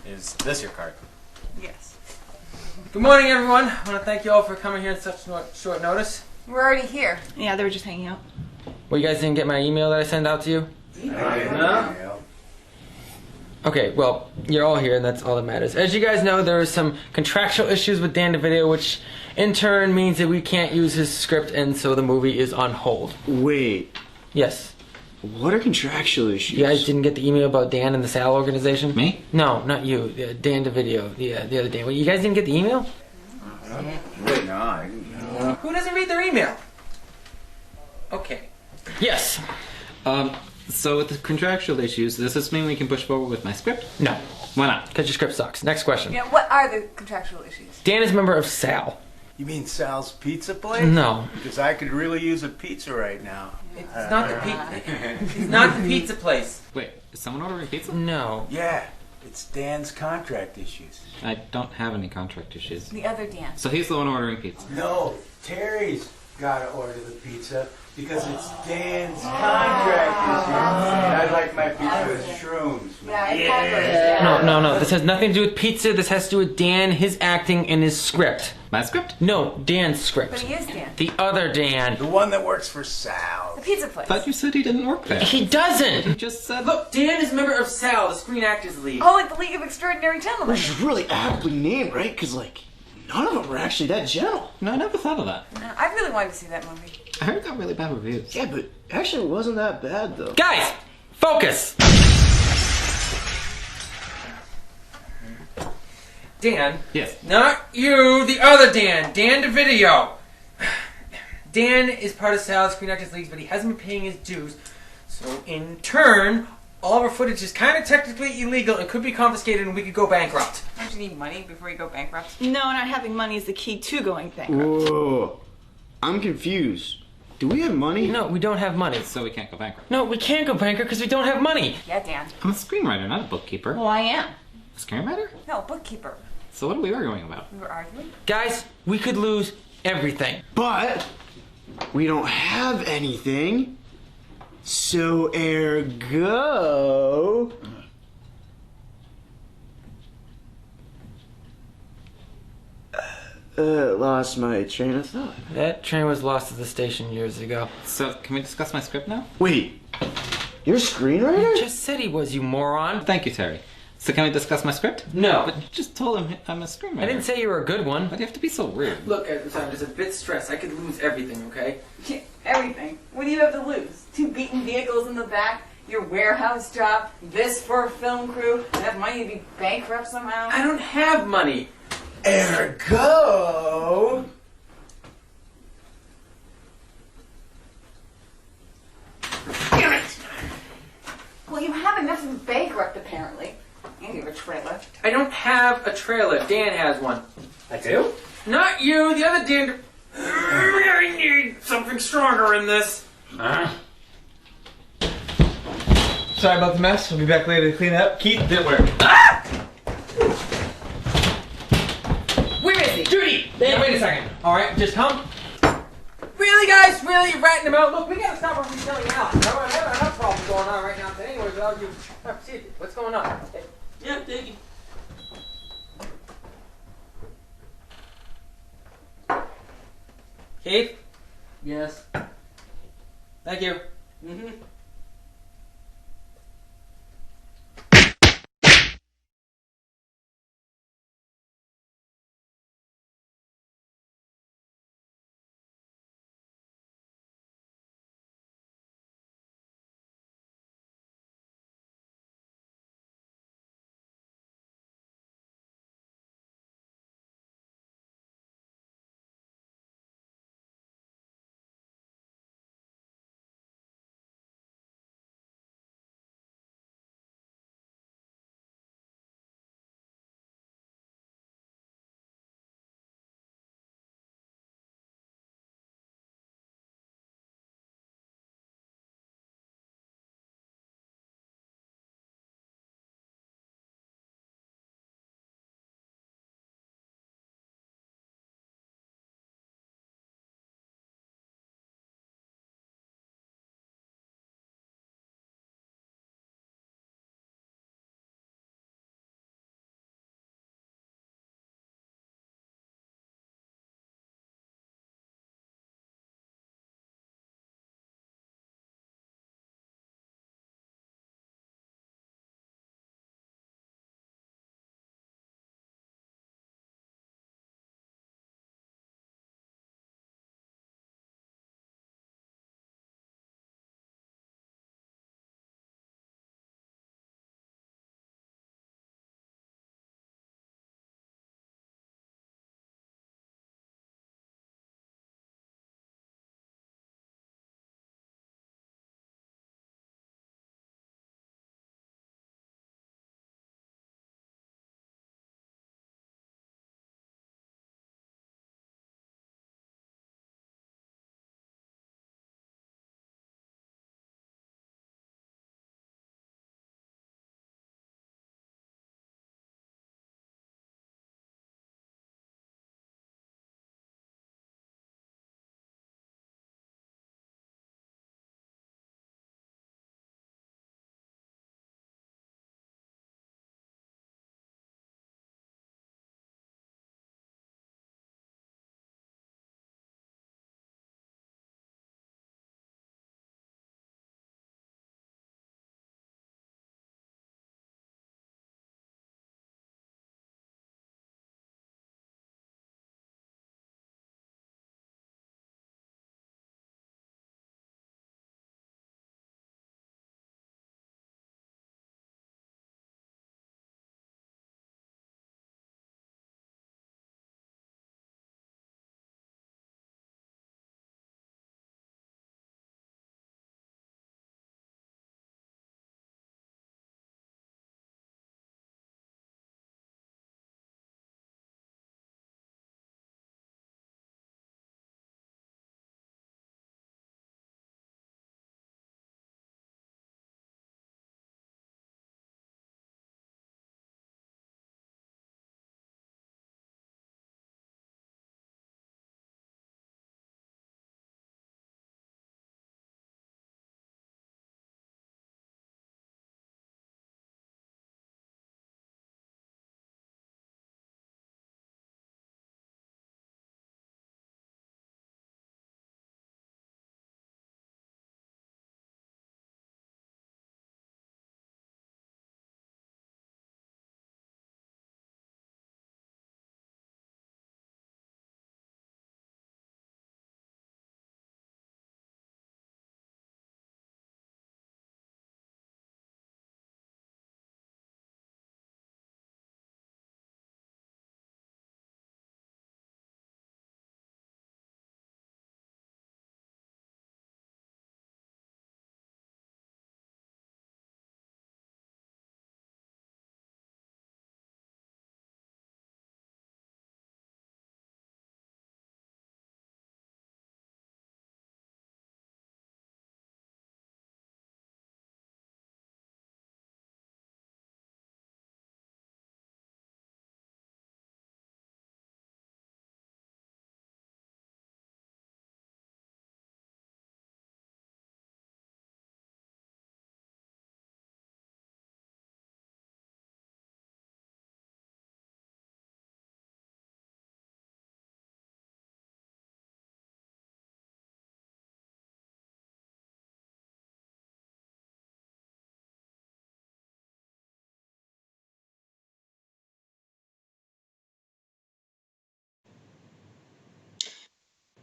Is this your card? Yes. Good morning, everyone. I want to thank you all for coming here at such short notice. We're already here. Yeah, they were just hanging out. Well, you guys didn't get my email that I sent out to you? No. Okay, well, you're all here, and that's all that matters. As you guys know, there are some contractual issues with Dan DeVideo, which in turn means that we can't use his script, and so the movie is on hold. Wait, Yes. what are contractual issues? You guys didn't get the email about Dan and the Sal organization? Me? No, not you. Dan DeVideo, the other Dan. Well, you guys didn't get the email? Wait, no, I didn't know. Who doesn't read their email? Okay. Yes. So with the contractual issues, does this mean we can push forward with my script? No, Why not? because your script sucks. Next question. Yeah, what are the contractual issues? Dan is a member of Sal. You mean Sal's Pizza Place? No. Because I could really use a pizza right now. It's not the pizza. It's not the pizza place. Wait, is someone ordering pizza? No. Yeah, it's Dan's contract issues. I don't have any contract issues. The other Dan. So he's the one ordering pizza. No, Terry's got to order the pizza because it's Dan's contract issues. And I'd like my pizza with shrooms. No. This has nothing to do with pizza. This has to do with Dan, his acting, and his script. My script? No, Dan's script. But he is Dan. The other Dan. The one that works for Sal. The pizza place. Thought you said he didn't work there. He doesn't. You just said. Look, Dan is a member of Sal, the Screen Actors League. Oh, like the League of Extraordinary Gentlemen. Which is really aptly named, right? Because, like, none of them were actually that gentle. No, I never thought of that. I really wanted to see that movie. I heard it got really bad reviews. Yeah, but actually it wasn't that bad, though. Guys, focus. Dan. Yes. Not you, the other Dan. Dan DeVideo. Dan is part of Sal's Screen Actors League, but he hasn't been paying his dues. So, in turn, all of our footage is kind of technically illegal and could be confiscated and we could go bankrupt. Don't you need money before you go bankrupt? No, not having money is the key to going bankrupt. Whoa. I'm confused. Do we have money? No, we don't have money. So we can't go bankrupt. No, we can't go bankrupt because we don't have money. Yeah, Dan. I'm a screenwriter, not a bookkeeper. Well, I am. A screenwriter? No, bookkeeper. So what are we arguing about? We were arguing. Guys, we could lose everything. But we don't have anything. So ergo... lost my train of thought. That train was lost at the station years ago. So can we discuss my script now? Wait, you're a screenwriter? Just said he was, you moron. Thank you, Terry. So can we discuss my script? No. But you just told him I'm a screenwriter. I didn't say you were a good one. Why do you have to be so rude? Look, I'm just a bit stressed. I could lose everything, okay? Everything. What do you have to lose? 2 beaten vehicles in the back, your warehouse job, this for a film crew, and have money to be bankrupt somehow? I don't have money. Ergo... Damn it! Well, you have enough to be bankrupt, apparently. And you have a trailer. I don't have a trailer. Dan has one. I do? Not you, the other Dan. I need something stronger in this. Sorry about the mess. We'll be back later to clean it up. Keith, didn't work. Where is he? Judy! Dan, wait a second. Alright, just come. Really, guys? Really? You're ratting them out? Look, we gotta stop our reselling out. I have enough problems going on right now. But anyway, without you. See, what's going on? Yeah, thank you. Keith? Yes. Thank you. Mm-hmm.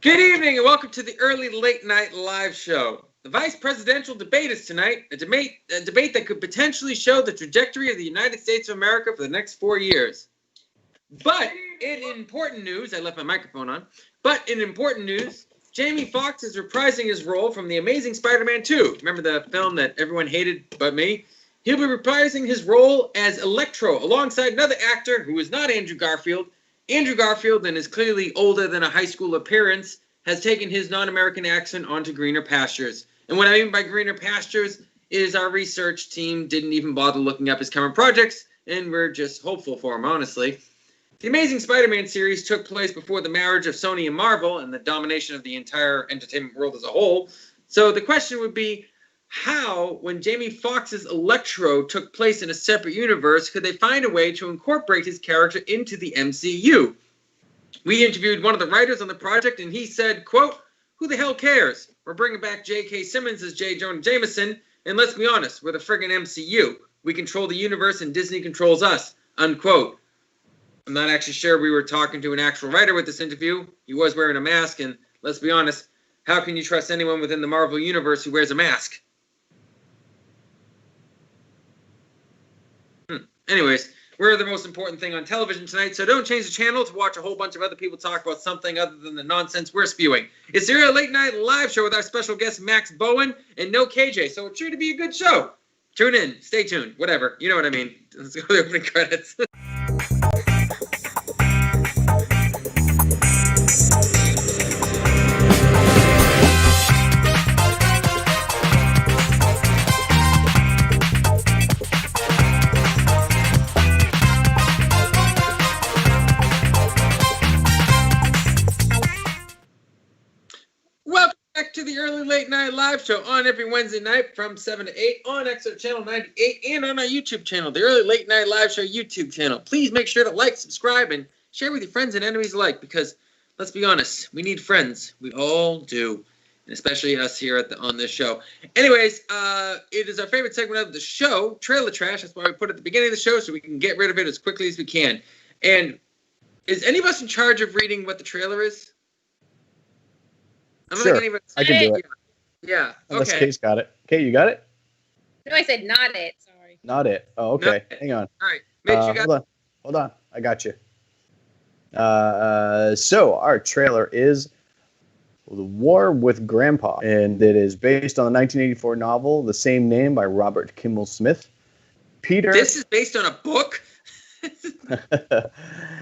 Good evening and welcome to the early late night live show. The vice presidential debate is tonight, a debate that could potentially show the trajectory of the United States of America for the next 4 years. But in important news, I left my microphone on, but in important news, Jamie Foxx is reprising his role from The Amazing Spider-Man 2. Remember the film that everyone hated but me? He'll be reprising his role as Electro alongside another actor who is not Andrew Garfield. Andrew Garfield, and is clearly older than a high school appearance, has taken his non-American accent onto greener pastures. And what I mean by greener pastures is our research team didn't even bother looking up his current projects, and we're just hopeful for him, honestly. The Amazing Spider-Man series took place before the marriage of Sony and Marvel and the domination of the entire entertainment world as a whole. So the question would be, how, when Jamie Foxx's Electro took place in a separate universe, could they find a way to incorporate his character into the MCU? We interviewed one of the writers on the project, and he said, quote, "Who the hell cares? We're bringing back J.K. Simmons as J. Jonah Jameson, and let's be honest, we're the friggin' MCU. We control the universe, and Disney controls us," unquote. I'm not actually sure we were talking to an actual writer with this interview. He was wearing a mask, and let's be honest, how can you trust anyone within the Marvel Universe who wears a mask? Anyways, we're the most important thing on television tonight, so don't change the channel to watch a whole bunch of other people talk about something other than the nonsense we're spewing. It's the Late Night Live Show with our special guest Max Bowen and no KJ, so it's sure to be a good show. Tune in, stay tuned, whatever. You know what I mean. Let's go to the opening credits. Welcome back to the Early Late Night Live Show on every Wednesday night from 7 to 8 on Exo Channel 98 and on our YouTube channel, the Early Late Night Live Show YouTube channel. Please make sure to like, subscribe, and share with your friends and enemies alike because, let's be honest, we need friends. We all do, and especially us here on this show. Anyways, it is our favorite segment of the show, Trailer Trash. That's why we put it at the beginning of the show so we can get rid of it as quickly as we can. And is any of us in charge of reading what the trailer is? I don't think any of us. I can do it. Yeah. Unless Okay. Kate's got it. Kate, you got it? No, I said not it. Sorry. Not it. Oh, okay. Not it. Hang on. All right. Mitch, you got Hold on. I got you. So our trailer is The War with Grandpa, and it is based on the 1984 novel, the same name by Robert Kimmel Smith. Peter. This is based on a book?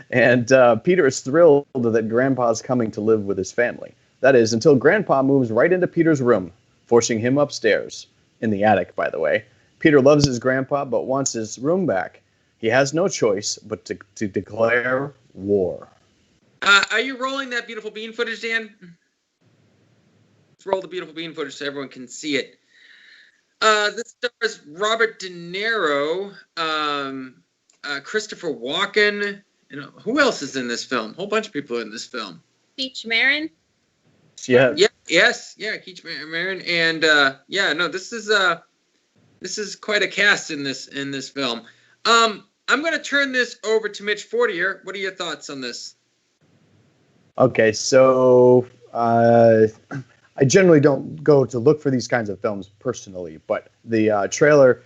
And Peter is thrilled that Grandpa's coming to live with his family. That is, until Grandpa moves right into Peter's room, forcing him upstairs. In the attic, by the way. Peter loves his grandpa, but wants his room back. He has no choice but to declare war. Are you rolling that beautiful bean footage, Dan? Let's roll the beautiful bean footage so everyone can see it. This stars Robert De Niro, Christopher Walken. Who else is in this film? A whole bunch of people are in this film. Peach Marin. Yeah. Keach Marin, and this is quite a cast in this film. I'm going to turn this over to Mitch Fortier. What are your thoughts on this? Okay, so I generally don't go to look for these kinds of films personally, but the trailer,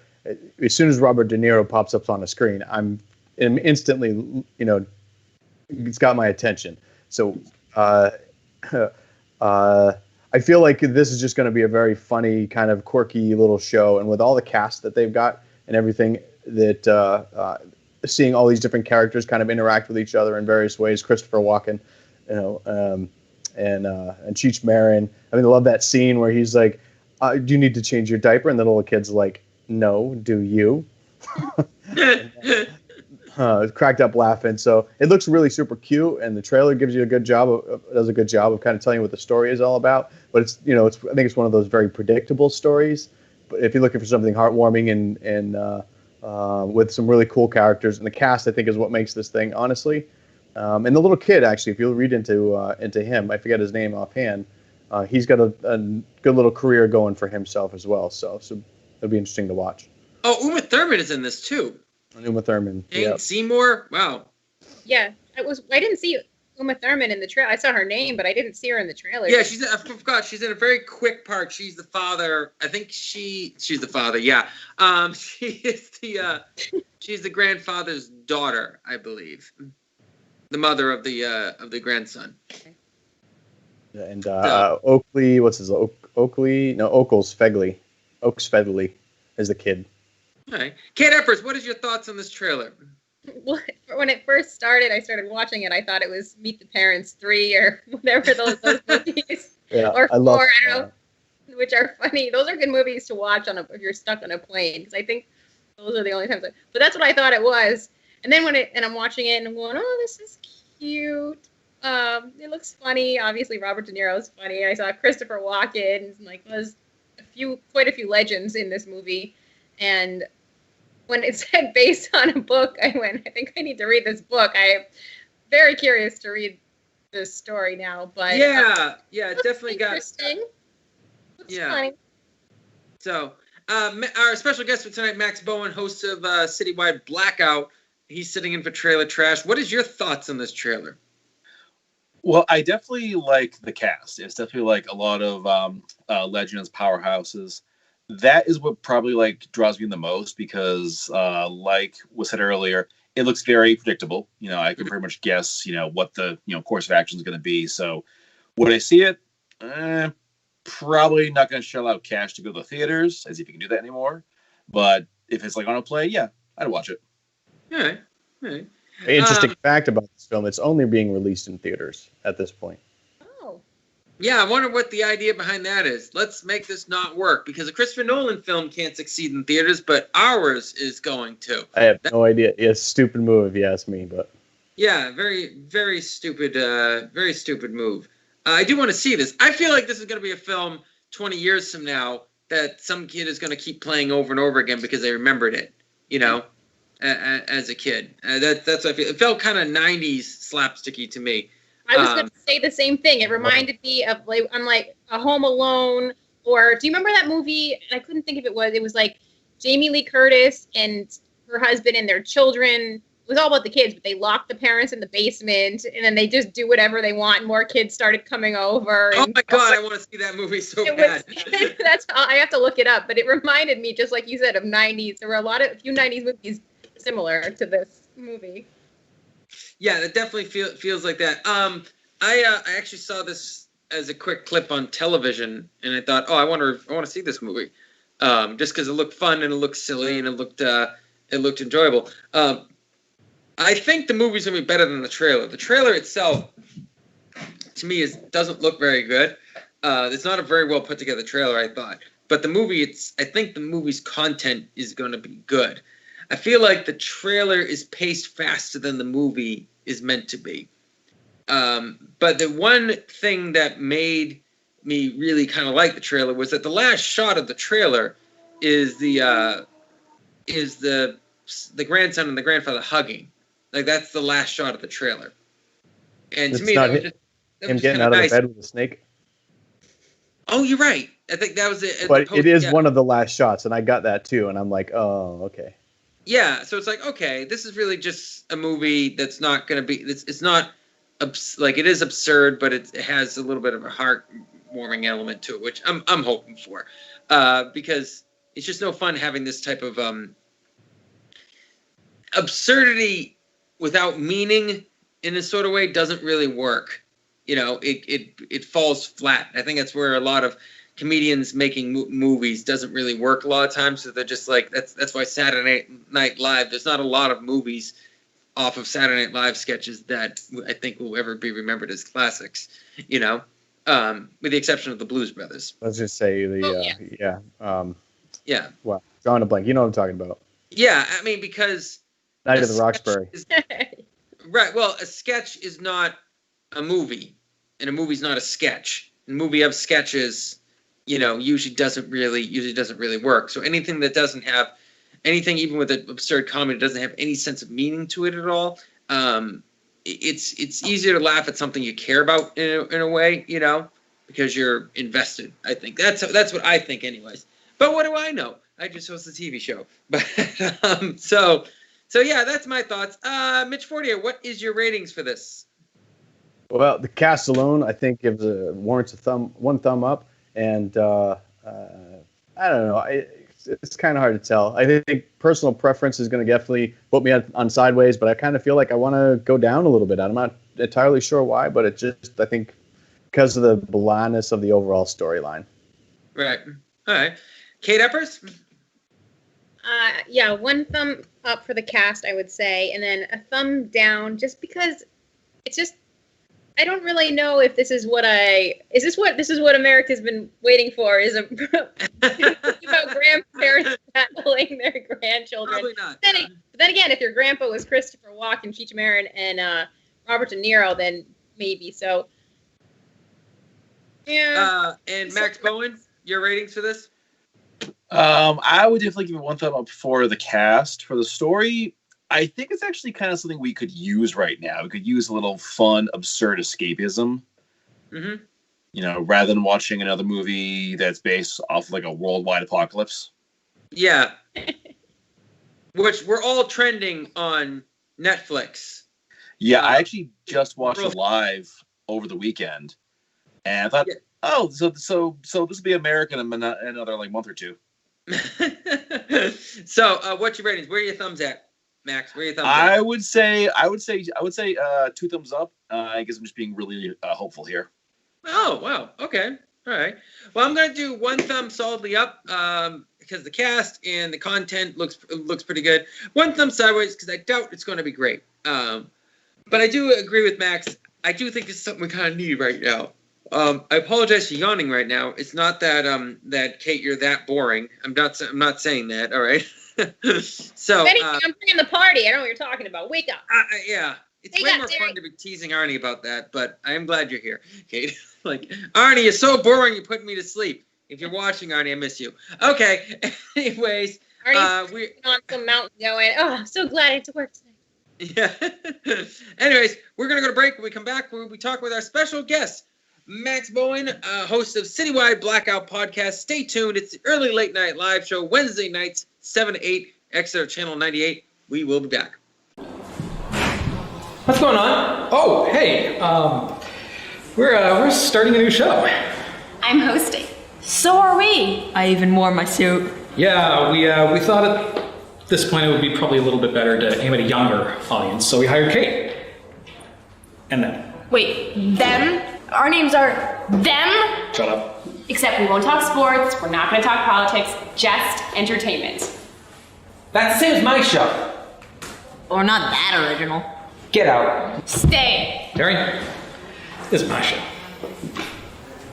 as soon as Robert De Niro pops up on a screen, I'm instantly, it's got my attention. So I feel like this is just going to be a very funny, kind of quirky little show, and with all the cast that they've got and everything, that seeing all these different characters kind of interact with each other in various ways. Christopher Walken, and Cheech Marin. I mean, I love that scene where he's like, "Do you need to change your diaper?" And the little kid's like, "No, do you?" Cracked up laughing. So it looks really super cute, and the trailer gives you does a good job of kind of telling you what the story is all about. But I think it's one of those very predictable stories. But if you're looking for something heartwarming and with some really cool characters, and the cast, I think, is what makes this thing, honestly. And the little kid, actually, if you'll read into him, I forget his name offhand. He's got a good little career going for himself as well. So it'll be interesting to watch. Oh, Uma Thurman is in this too. Uma Thurman. Jane Seymour. Wow. Yeah, I didn't see Uma Thurman in the trailer. I saw her name, but I didn't see her in the trailer. Yeah, I forgot. She's in a very quick part. She's the father. I think she's the father. Yeah. She is she's the grandfather's daughter, I believe. The mother of the grandson. Yeah, and Oakley, what's his Oakley? No, Oakes Fegley is the kid. All right, Kate Eppers, what is your thoughts on this trailer? Well, when it first started, I started watching it. I thought it was Meet the Parents 3 or whatever those movies. Yeah, or 4, I love. I don't know, which are funny. Those are good movies to watch if you're stuck on a plane, because I think those are the only times. But that's what I thought it was. And then I'm watching it and I'm going, oh, this is cute. It looks funny. Obviously, Robert De Niro's funny. I saw Christopher Walken. There's quite a few legends in this movie, and when it said based on a book, I went, I think I need to read this book. I'm very curious to read this story now. But yeah, it definitely got interesting. Looks yeah. funny. So, our special guest for tonight, Max Bowen, host of Citywide Blackout. He's sitting in for Trailer Trash. What is your thoughts on this trailer? Well, I definitely like the cast. It's definitely like a lot of legends, powerhouses. That is what probably draws me the most because, like was said earlier, it looks very predictable. I can pretty much guess, what the course of action is going to be. So, would I see it? Probably not going to shell out cash to go to the theaters, as if you can do that anymore. But if it's on a play, yeah, I'd watch it. All right. Interesting fact about this film: it's only being released in theaters at this point. Oh. Yeah, I wonder what the idea behind that is. Let's make this not work, because a Christopher Nolan film can't succeed in theaters, but ours is going to. I have no idea. It's a stupid move, if you ask me, but yeah, very, very stupid move. I do want to see this. I feel like this is going to be a film 20 years from now that some kid is going to keep playing over and over again because they remembered it, as a kid. That's what I feel. It felt kind of 90s slapsticky to me. I was going to say the same thing. It reminded me of I'm like a Home Alone, or do you remember that movie? I couldn't think of it was. It was like Jamie Lee Curtis and her husband and their children. It was all about the kids, but they locked the parents in the basement, and then they just do whatever they want. And more kids started coming over. Oh my God, I want to see that movie so bad. I have to look it up, but it reminded me, just like you said, of 90s. There were a few 90s movies similar to this movie. Yeah, it definitely feels like that. I actually saw this as a quick clip on television, and I thought, I want to see this movie, just because it looked fun and it looked silly and it looked enjoyable. I think the movie's gonna be better than the trailer. The trailer itself, to me, doesn't look very good. It's not a very well put together trailer, I thought. But the movie, I think the movie's content is gonna be good. I feel like the trailer is paced faster than the movie is meant to be. But the one thing that made me really kind of like the trailer was that the last shot of the trailer is the grandson and the grandfather hugging. That's the last shot of the trailer. And it's to me, not that was him getting out of the bed with a snake. Oh, you're right. I think that was it. But it is one of the last shots, and I got that too, and I'm like, oh, okay. Yeah, so it's like, okay, this is really just a movie that's not going to be. It's not it is absurd, but it has a little bit of a heartwarming element to it, which I'm hoping for, because it's just no fun having this type of absurdity without meaning in a sort of way doesn't really work. It falls flat. I think that's where a lot of comedians making movies doesn't really work a lot of times. So they're just like, that's why Saturday Night Live, there's not a lot of movies off of Saturday Night Live sketches that I think will ever be remembered as classics, with the exception of the Blues Brothers. Let's just say well, drawing a blank. You know what I'm talking about. Yeah, I mean, because Night of the Roxbury. Right. Well, a sketch is not a movie, and a movie's not a sketch. A movie of sketches, usually doesn't really work. So anything that doesn't have anything, even with an absurd comedy, doesn't have any sense of meaning to it at all. It's easier to laugh at something you care about in a way, because you're invested. I think that's what I think, anyways. But what do I know? I just host a TV show. But so yeah, that's my thoughts. Mitch Fortier, what is your ratings for this? Well, the cast alone, I think, warrants one thumb up, and I don't know. It's kind of hard to tell. I think personal preference is going to definitely put me on sideways, but I kind of feel like I want to go down a little bit. I'm not entirely sure why, but I think because of the blandness of the overall storyline. Right. All right. Kate Eppers? Yeah, one thumb up for the cast, I would say, and then a thumb down just because it's just I don't really know if this is what America's been waiting for is about grandparents battling their grandchildren. Probably not. But then again, if your grandpa was Christopher Walken, Cheech Marin, and Robert De Niro, then maybe. So, yeah. And Max Bowen, your ratings for this? I would definitely give it one thumb up for the cast. For the story, I think it's actually kind of something we could use right now. We could use a little fun, absurd escapism. Mm-hmm. You know, rather than watching another movie that's based off like a worldwide apocalypse. Yeah. Which we're all trending on Netflix. Yeah, I actually just watched it live over the weekend. And I thought, so this will be American in another like month or two. So, what's your ratings? Where are your thumbs at, Max? Where are your thumbs I at? would say 2 thumbs up. I guess I'm just being really hopeful here. Oh, wow. Okay. All right. Well, I'm going to do one thumb solidly up because the cast and the content looks pretty good. One thumb sideways because I doubt it's going to be great. But I do agree with Max. I do think it's something we kind of need right now. I apologize for yawning right now. It's not that Kate, you're that boring. I'm not saying that. All right. So if anything, I'm bringing the party. I don't know what you're talking about. Wake up. Yeah. It's way more fun to be teasing Arnie about that, but I am glad you're here, Kate. Like, Arnie, you're so boring, you're putting me to sleep. If you're watching, Arnie, I miss you. Okay. Anyways, Arnie's on some mountain going, oh, I'm so glad I had to work tonight. Yeah. Anyways, we're going to go to break. When we come back, we'll be talking with our special guest, Max Bowen, host of Citywide Blackout podcast. Stay tuned. It's the early late night live show, Wednesday nights, 7 to 8, Exeter Channel 98. We will be back. What's going on? Oh, hey, we're starting a new show. I'm hosting. So are we. I even wore my suit. Yeah, we thought at this point it would be probably a little bit better to aim at a younger audience, so we hired Kate. And them. Wait, them? Our names are them? Shut up. Except we won't talk sports, we're not going to talk politics, just entertainment. That's the same as my show. Or not that original. Get out. Stay. Terry, this is my show.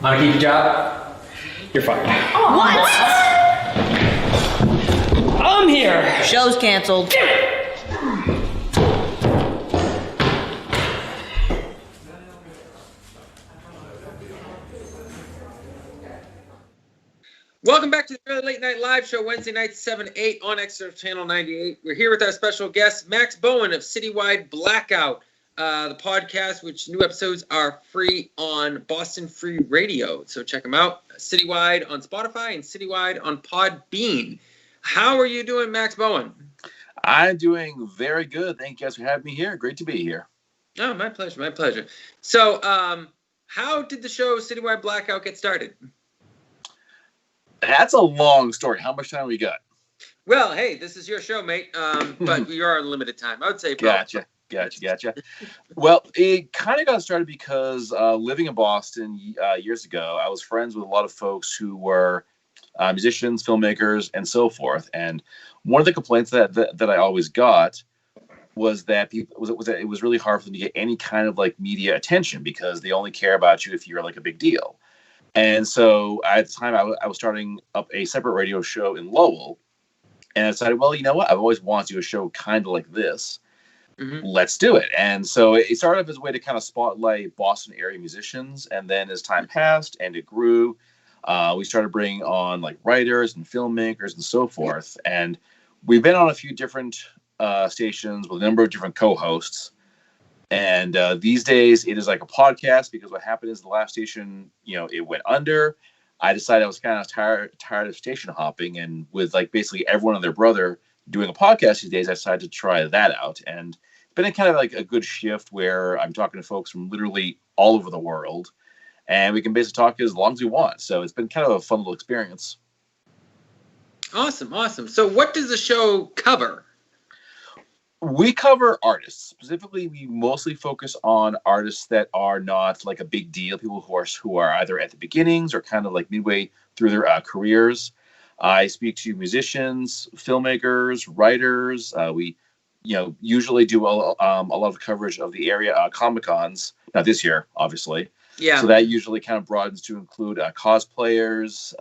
Want to keep your job? You're fired. What? I'm here. Show's canceled. Welcome back to the Early Late Night Live Show, Wednesday nights, 7 to 8 on Exeter Channel 98. We're here with our special guest, Max Bowen of Citywide Blackout, the podcast, which new episodes are free on Boston Free Radio. So check them out, Citywide on Spotify and Citywide on Podbean. How are you doing, Max Bowen? I'm doing very good. Thank you guys for having me here. Great to be here. Oh, my pleasure, my pleasure. So how did the show Citywide Blackout get started? That's a long story. How much time we got? Well, hey, this is your show, mate. But we are on limited time. I would say. Gotcha. Well, it kind of got started because living in Boston years ago, I was friends with a lot of folks who were musicians, filmmakers, and so forth. And one of the complaints that I always got was that that it was really hard for them to get any kind of like media attention because they only care about you if you're like a big deal. And so at the time, I was starting up a separate radio show in Lowell. And I decided, well, you know what? I've always wanted to do a show kind of like this. Mm-hmm. Let's do it. And so it started off as a way to kind of spotlight Boston area musicians. And then as time passed and it grew, we started bringing on like writers and filmmakers and so forth. And we've been on a few different stations with a number of different co-hosts. And these days it is like a podcast because what happened is the last station, it went under. I decided I was kind of tired of station hopping, and with like basically everyone and their brother doing a podcast these days, I decided to try that out. And been a kind of like a good shift where I'm talking to folks from literally all over the world, and we can basically talk as long as we want. So it's been kind of a fun little experience. Awesome, awesome. So what does the show cover? We cover artists. Specifically, we mostly focus on artists that are not like a big deal, people who are either at the beginnings or kind of like midway through their careers. I speak to musicians, filmmakers, writers. We usually do a lot of coverage of the area Comic-Cons. Not this year, obviously. Yeah. So that usually kind of broadens to include cosplayers,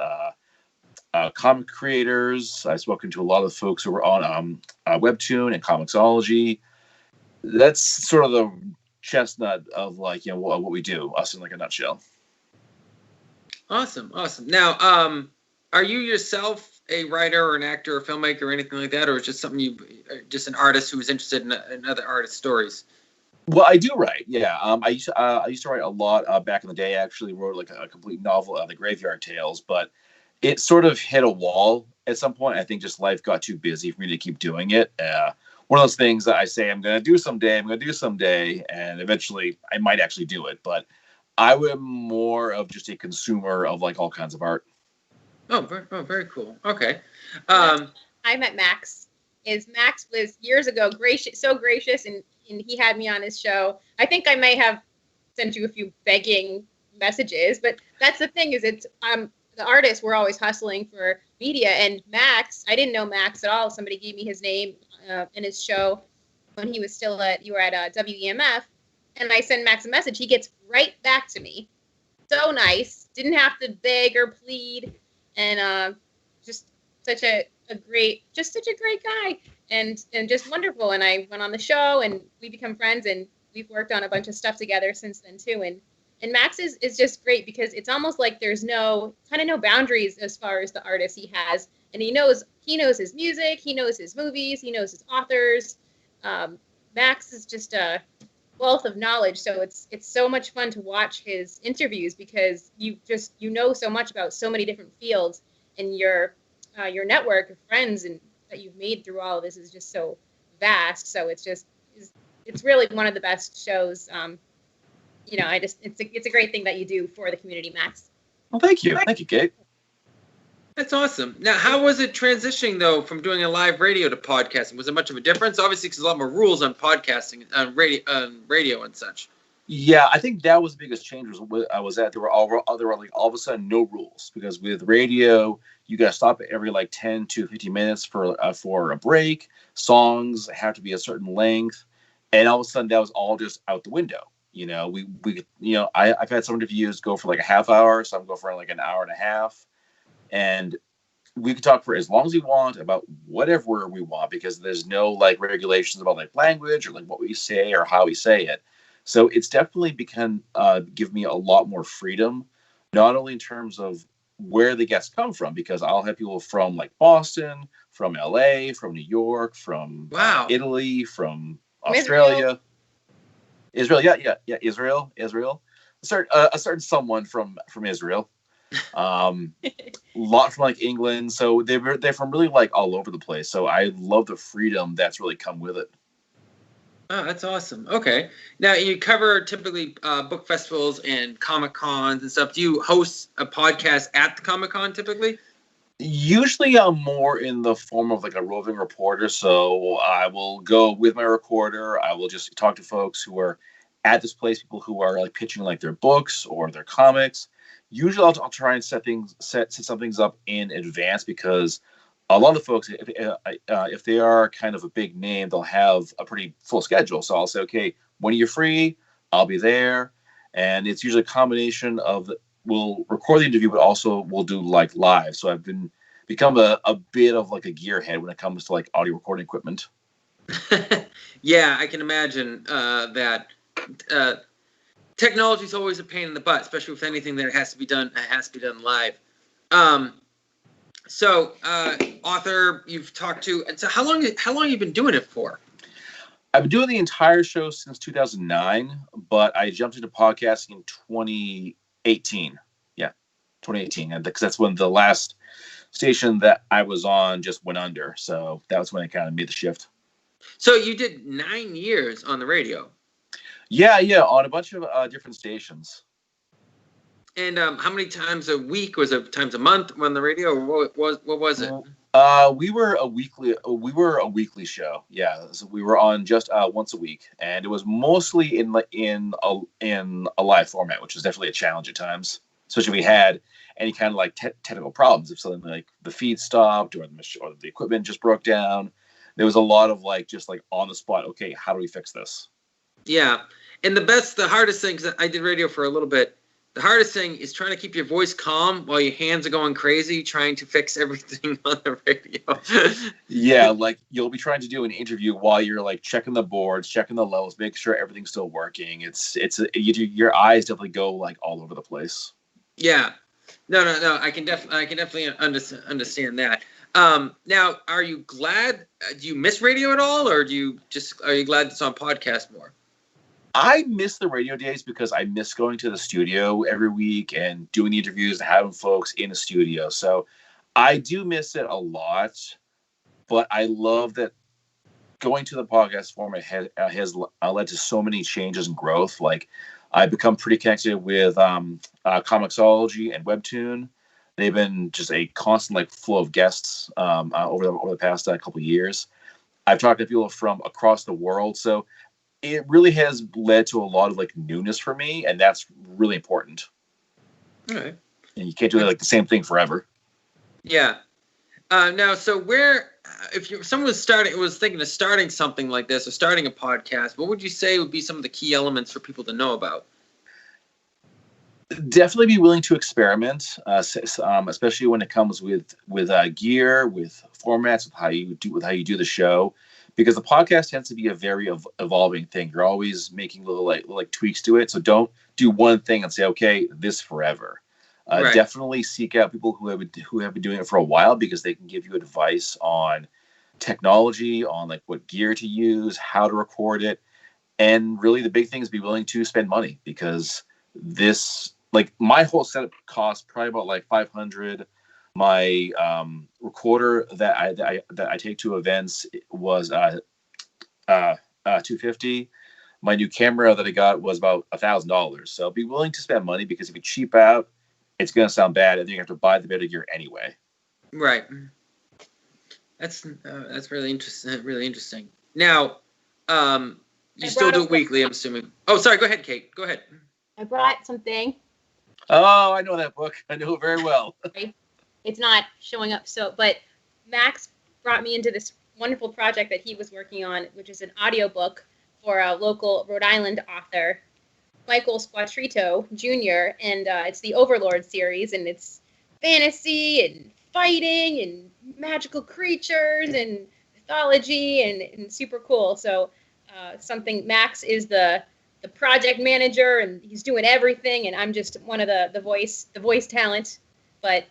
comic creators. I've spoken to a lot of folks who are on Webtoon and Comixology. That's sort of the chestnut of like what we do, us in like a nutshell. Awesome, awesome. Now, are you yourself a writer or an actor or filmmaker or anything like that, or is it just something just an artist who is interested in other artists' stories? Well, I do write. Yeah, I used to write a lot back in the day. I actually wrote like a complete novel, The Graveyard Tales, but it sort of hit a wall at some point. I think just life got too busy for me to keep doing it. One of those things that I say I'm going to do someday, and eventually I might actually do it. But I am more of just a consumer of like all kinds of art. Oh, very cool. Okay. I met Max. Max was years ago so gracious, and he had me on his show. I think I may have sent you a few begging messages, but that's the thing is the artists were always hustling for media, and Max, I didn't know Max at all. Somebody gave me his name in his show when he was still at WEMF, and I send Max a message. He gets right back to me. So nice. Didn't have to beg or plead, and just such a great guy, and just wonderful. And I went on the show, and we become friends, and we've worked on a bunch of stuff together since then too. And Max is just great because it's almost like there's no boundaries as far as the artist he has. And he knows his music, he knows his movies, he knows his authors. Max is just a wealth of knowledge. So it's so much fun to watch his interviews because you know so much about so many different fields, and your network of friends and that you've made through all of this is just so vast. So it's really one of the best shows. It's a great thing that you do for the community, Max. Well, thank you, Kate. That's awesome. Now, how was it transitioning though from doing a live radio to podcasting? Was it much of a difference? Obviously, because there's a lot more rules on podcasting, on radio and such. Yeah, I think that was the biggest change. There were all of a sudden no rules, because with radio you got to stop it every like 10 to 15 minutes for a break. Songs have to be a certain length, and all of a sudden that was all just out the window. I've had some interviews go for like a half hour, some go for like an hour and a half, and we can talk for as long as we want about whatever we want, because there's no like regulations about like language or like what we say or how we say it. So it's definitely give me a lot more freedom, not only in terms of where the guests come from, because I'll have people from like Boston, from LA, from New York, from Italy, from Australia. Israel, yeah, Israel. A certain someone from Israel. A lot from like England. So they're from really like all over the place. So I love the freedom that's really come with it. Oh, that's awesome. Okay. Now, you cover typically book festivals and Comic-Cons and stuff. Do you host a podcast at the Comic-Con typically? Usually I'm more in the form of like a roving reporter. So I will go with my recorder. I will just talk to folks who are at this place, people who are like pitching like their books or their comics. Usually I'll try and set some things up in advance, because a lot of folks, if they are kind of a big name, they'll have a pretty full schedule. So I'll say, okay, when are you free? I'll be there. And it's usually a combination of we'll record the interview, but also we'll do like live. So I've become a bit of like a gearhead when it comes to like audio recording equipment. Yeah, I can imagine that technology is always a pain in the butt, especially with anything that has to be done live. So, author you've talked to, and so how long have you been doing it for? I've been doing the entire show since 2009, but I jumped into podcasting in 2018. Yeah, 2018, because that's when the last station that I was on just went under. So that was when I kind of made the shift. So you did 9 years on the radio. Yeah, on a bunch of different stations. And how many times a week? Was it times a month on the radio, or what was it? We were a weekly show. Yeah, so we were on just once a week, and it was mostly in a live format, which was definitely a challenge at times, especially if we had any kind of like technical problems. If something like the feed stopped or the equipment just broke down, there was a lot of just on the spot. Okay, how do we fix this? Yeah, and the hardest thing, because I did radio for a little bit. The hardest thing is trying to keep your voice calm while your hands are going crazy, trying to fix everything on the radio. Yeah, you'll be trying to do an interview while you're checking the boards, checking the levels, making sure everything's still working. Your eyes definitely go all over the place. Yeah, no. I can definitely understand that. Now, are you glad? Do you miss radio at all, or are you glad it's on podcast more? I miss the radio days because I miss going to the studio every week and doing the interviews and having folks in the studio. So I do miss it a lot, but I love that going to the podcast format has led to so many changes and growth. I've become pretty connected with Comixology and Webtoon. They've been just a constant flow of guests over the past couple of years. I've talked to people from across the world, so it really has led to a lot of newness for me, and that's really important. All right. And you can't do the same thing forever. Yeah. Now, so if someone was thinking of starting something like this or starting a podcast, what would you say would be some of the key elements for people to know about? Definitely be willing to experiment, especially when it comes with gear, with formats, with how you do the show. Because the podcast tends to be a very evolving thing. You're always making little tweaks to it. So don't do one thing and say, okay, this forever. Right. Definitely seek out people who have been doing it for a while, because they can give you advice on technology, on what gear to use, how to record it. And really the big thing is be willing to spend money, because this, my whole setup costs probably about $500. My recorder that I take to events was $250. My new camera that I got was about $1,000. So be willing to spend money, because if you cheap out, it's going to sound bad, and then you have to buy the better gear anyway. Right. That's really interesting. Really interesting. Now, you still do it weekly, I'm assuming. Oh, sorry. Go ahead, Kate. Go ahead. I brought something. Oh, I know that book. I know it very well. It's not showing up. But Max brought me into this wonderful project that he was working on, which is an audiobook for a local Rhode Island author, Michael Squattrito Jr., and it's the Overlord series, and it's fantasy and fighting and magical creatures and mythology and super cool. So something, Max is the project manager, and he's doing everything, and I'm just one of the voice talent, but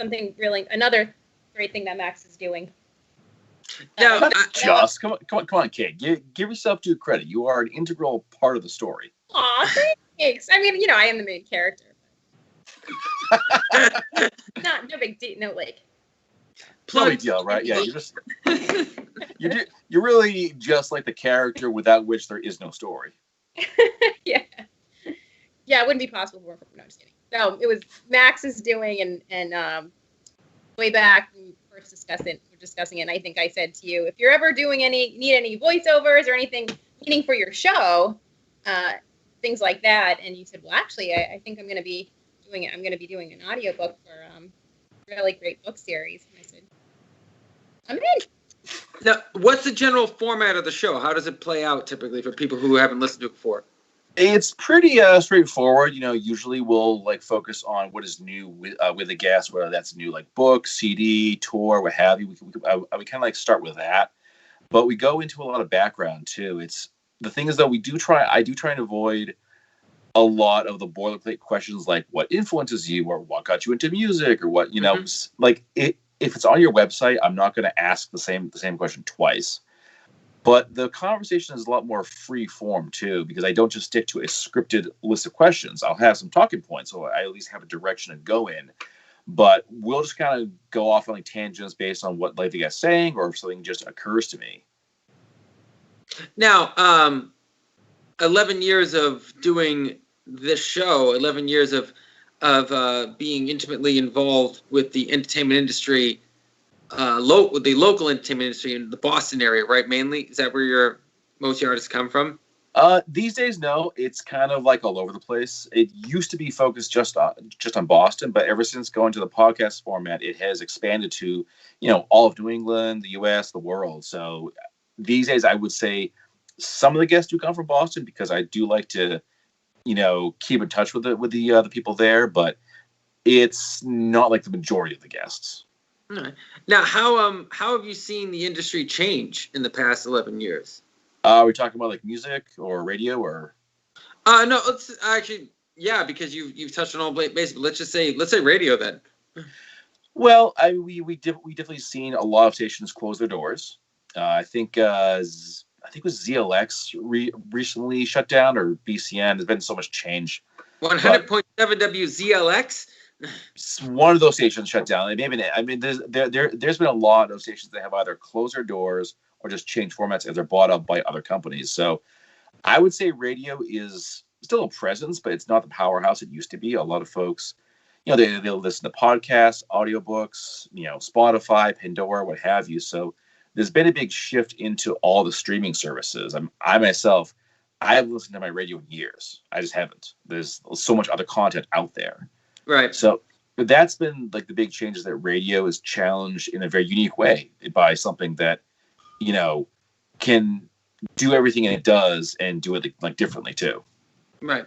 another great thing that Max is doing. Now, come on, Kate. Give yourself due credit. You are an integral part of the story. Aw, thanks. I mean, I am the main character. No big deal. No, no big deal, right? Yeah, you're really just like the character without which there is no story. Yeah, it wouldn't be possible for. No, just kidding. No, it was Max is doing, and way back when we first discussing it, and I think I said to you, if you're ever need any voiceovers or anything needing for your show, things like that, and you said, well, actually, I think I'm going to be doing it. I'm going to be doing an audiobook for a really great book series. And I said, I'm in. Now, what's the general format of the show? How does it play out typically for people who haven't listened to it before? It's pretty straightforward. Usually we'll focus on what is new with a guest, whether that's a new book, CD, tour, what have you. We kind of start with that, but we go into a lot of background too. It's the thing is though, I do try and avoid a lot of the boilerplate questions like what influences you or what got you into music or what if it's on your website, I'm not going to ask the same question twice. But the conversation is a lot more free form too, because I don't just stick to a scripted list of questions. I'll have some talking points, so I at least have a direction to go in. But we'll just kind of go off on tangents based on what the guy's saying, or if something just occurs to me. Now, 11 years of doing this show, 11 years of being intimately involved with the entertainment industry, with the local entertainment industry in the Boston area, right? Mainly, is that where most of your artists come from? These days, no. It's kind of like all over the place. It used to be focused just on Boston, but ever since going to the podcast format, it has expanded to, all of New England, the U.S., the world. So these days, I would say some of the guests do come from Boston because I do like to, keep in touch with the people there, but it's not like the majority of the guests. All right. Now, how have you seen the industry change in the past 11 years? Are we talking about like music or radio or? No, let's actually, yeah, because you've touched on all bases. Let's say radio then. Well, we definitely seen a lot of stations close their doors. I think it was ZLX recently shut down, or BCN. There's been so much change. 100.7 WZLX. One of those stations shut down. There's been a lot of stations that have either closed their doors or just changed formats as they're bought up by other companies. So I would say radio is still a presence, but it's not the powerhouse it used to be. A lot of folks, they'll listen to podcasts, audiobooks, Spotify, Pandora, what have you. So there's been a big shift into all the streaming services. I myself, I haven't listened to my radio in years. I just haven't. There's so much other content out there. Right. So that's been like the big changes, that radio is challenged in a very unique way by something that, can do everything it does and do it like differently too. Right.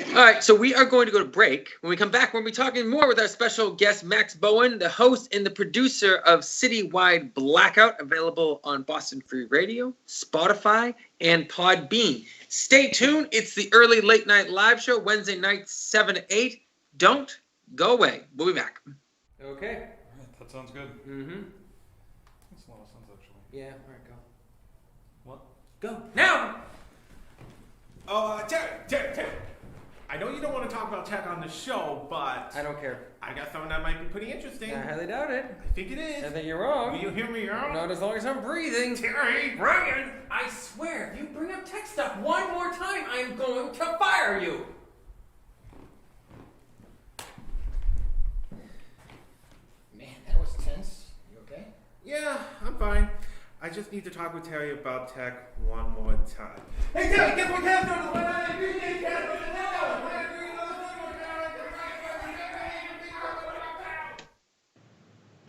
All right, so we are going to go to break. When we come back, we'll be talking more with our special guest, Max Bowen, the host and the producer of Citywide Blackout, available on Boston Free Radio, Spotify, and Podbean. Stay tuned. It's the early late night live show, Wednesday nights, 7 to 8. Don't go away. We'll be back. Okay. That sounds good. Mm-hmm. Makes a lot of sense, actually. Yeah, all right, go. What? Go. Now! Oh, Terry. I know you don't want to talk about tech on the show, but I don't care. I got something that might be pretty interesting. I highly doubt it. I think it is. I think you're wrong. Will you hear me out? Not as long as I'm breathing. Terry! Brian, I swear, if you bring up tech stuff one more time, I'm going to fire you. Man, that was tense. You okay? Yeah, I'm fine. I just need to talk with Terry about tech one more time. Hey, Terry, guess what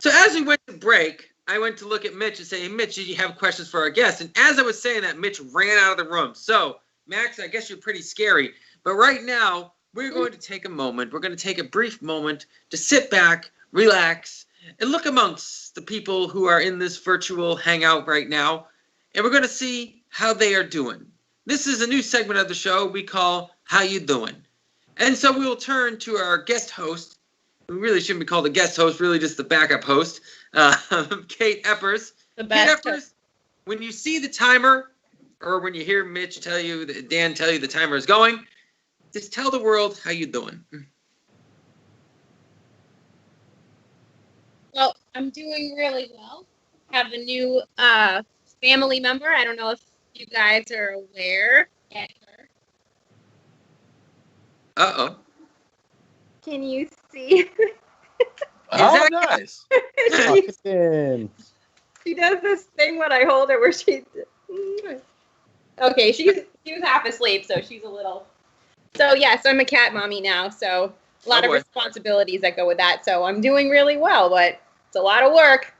So as we went to break, I went to look at Mitch and say, hey, Mitch, did you have questions for our guest? And as I was saying that, Mitch ran out of the room. So, Max, I guess you're pretty scary. But right now, we're going to take a moment. We're going to take a brief moment to sit back, relax, and look amongst the people who are in this virtual hangout right now. And we're going to see how they are doing. This is a new segment of the show we call How You Doing? And so we will turn to our guest host, who really shouldn't be called a guest host, really just the backup host, Kate Eppers. The best. Kate Eppers, when you see the timer, or when you hear Dan tell you the timer is going, just tell the world how you doing. Well, I'm doing really well. Have a new family member. I don't know if you guys are aware. Uh-oh. Can you see? Oh, nice. She does this thing when I hold her where she... Okay, she was half asleep, so she's a little... So, yes, I'm a cat mommy now, so a lot of responsibilities that go with that. So I'm doing really well, but it's a lot of work.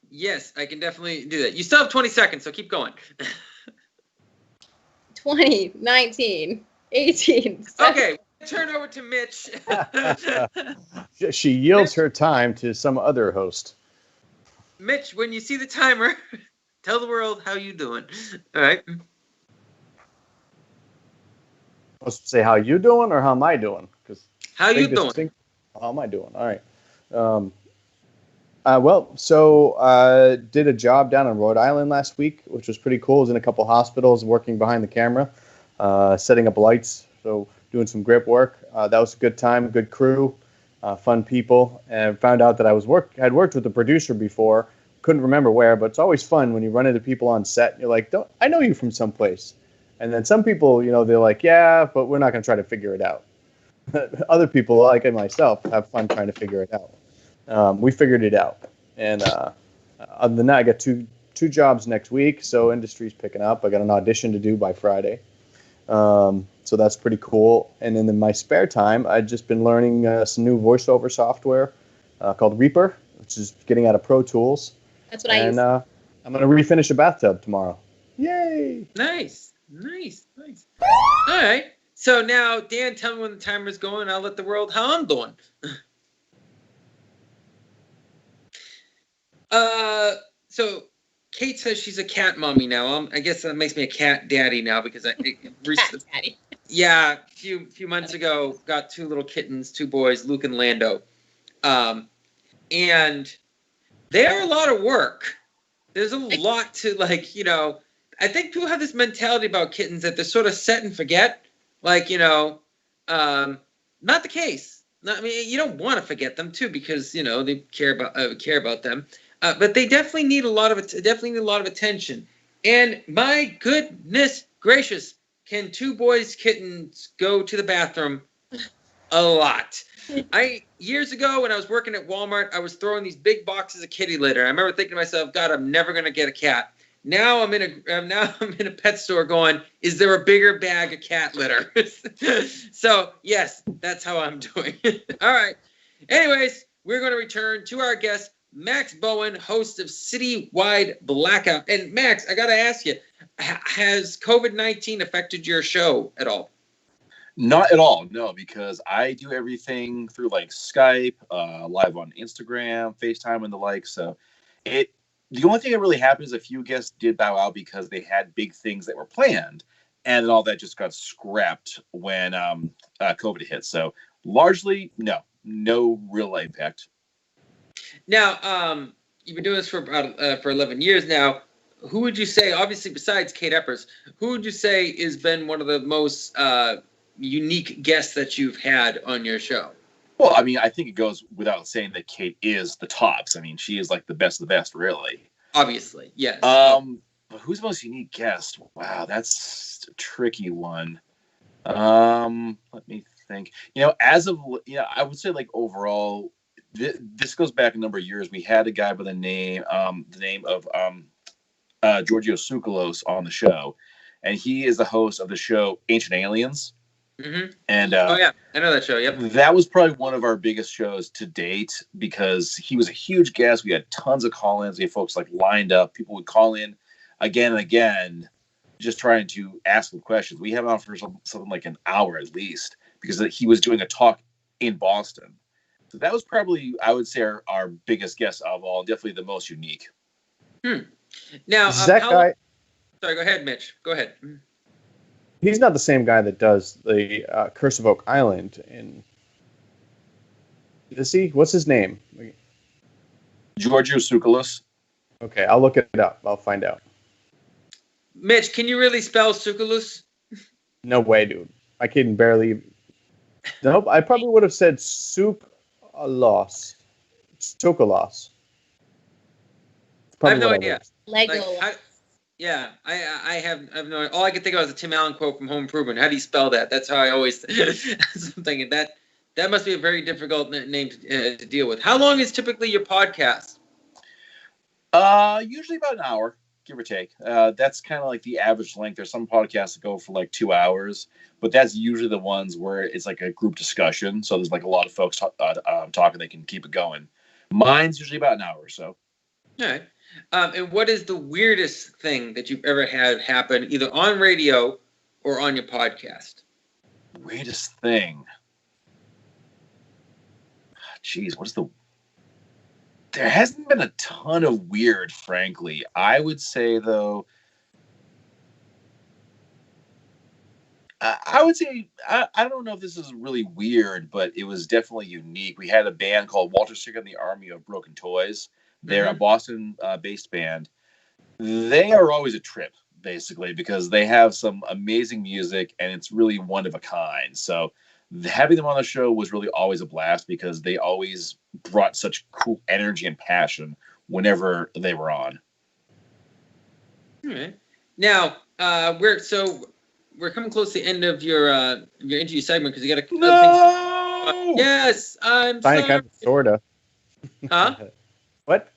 Yes, I can definitely do that. You still have 20 seconds, so keep going. 20, 19, 18. 17. Okay, turn over to Mitch. She yields her time to some other host. Mitch, when you see the timer, tell the world how you doing. All right. Supposed to say how you doing or how am I doing? How you doing? How am I doing? All right. Did a job down in Rhode Island last week, which was pretty cool. I was in a couple hospitals working behind the camera, setting up lights, so doing some grip work. That was a good time, good crew, fun people, and found out that I had worked with the producer before couldn't remember where, but it's always fun when you run into people on set. And you're like, I know you from someplace. And then some people, they're like, yeah, but we're not going to try to figure it out. Other people, like myself, have fun trying to figure it out. We figured it out. And other than that, I got two jobs next week, so industry's picking up. I got an audition to do by Friday. So that's pretty cool. And then in my spare time, I've just been learning some new voiceover software called Reaper, which is getting out of Pro Tools. That's what I use. And I'm going to refinish a bathtub tomorrow. Yay! Nice. All right. So now, Dan, tell me when the timer's going. I'll let the world how I'm doing. So Kate says she's a cat mommy now. I guess that makes me a cat daddy now because Cat daddy. Yeah, a few months ago, got 2 little kittens, 2 boys, Luke and Lando, and they are a lot of work. There's a lot to I think people have this mentality about kittens that they're sort of set and forget. Not the case. I mean, you don't want to forget them too because they care about them. But they definitely need a lot of attention. And my goodness gracious, can 2 boys kittens go to the bathroom a lot? Years ago when I was working at Walmart, I was throwing these big boxes of kitty litter. I remember thinking to myself, God, I'm never gonna get a cat. Now I'm in a pet store going, is there a bigger bag of cat litter? So yes, that's how I'm doing. All right. Anyways, we're going to return to our guest, Max Bowen, host of Citywide Blackout. And Max, I got to ask you, has COVID-19 affected your show at all? Not at all, no, because I do everything through Skype, live on Instagram, FaceTime, and the like. So the only thing that really happened is a few guests did bow out because they had big things that were planned, and then all that just got scrapped when COVID hit. So largely, no real impact. Now, you've been doing this for about for 11 years now. Who would you say, obviously besides Kate Eppers, who would you say has been one of the most unique guests that you've had on your show? Well, I mean, I think it goes without saying that Kate is the tops. I mean, she is the best of the best, really. Obviously, yes. But who's the most unique guest? Wow, that's a tricky one. Let me think. As of I would say overall, this goes back a number of years. We had a guy by the name of Giorgio Tsoukalos on the show, and he is the host of the show Ancient Aliens. Mm-hmm. And oh yeah, I know that show. Yep, that was probably one of our biggest shows to date because he was a huge guest. We had tons of call-ins. We had folks lined up. People would call in again and again, just trying to ask him questions. We had him on for something like an hour at least because he was doing a talk in Boston. So that was probably, I would say, our biggest guest of all. Definitely the most unique. Now, that guy? Sorry, go ahead, Mitch. Go ahead. He's not the same guy that does the Curse of Oak Island. Is he? What's his name? Giorgio Tsoukalos. Okay, I'll look it up. I'll find out. Mitch, can you really spell Tsoukalos? No way, dude. I can barely. Nope. I probably would have said Tsoukalos. Tsoukalos. I have no idea. Lego. Yeah, I have no. All I can think of is a Tim Allen quote from Home Improvement. How do you spell that? That's how I always. I'm thinking that must be a very difficult name to deal with. How long is typically your podcast? Usually about an hour, give or take. That's kind of the average length. There's some podcasts that go for 2 hours, but that's usually the ones where it's a group discussion. So there's a lot of folks talking. They can keep it going. Mine's usually about an hour or so. All right. And what is the weirdest thing that you've ever had happen, either on radio or on your podcast? Weirdest thing. Jeez, what is the... There hasn't been a ton of weird, frankly. I would say, though... I would say, I don't know if this is really weird, but it was definitely unique. We had a band called Walter Sicker and the Army of Broken Toys. They're a Boston-based band. They are always a trip, basically, because they have some amazing music, and it's really one of a kind. So having them on the show was really always a blast because they always brought such cool energy and passion whenever they were on. All right. Now we're coming close to the end of your interview segment because you got a No. Yes, I'm Kind sorry. of, sorta. Huh? What?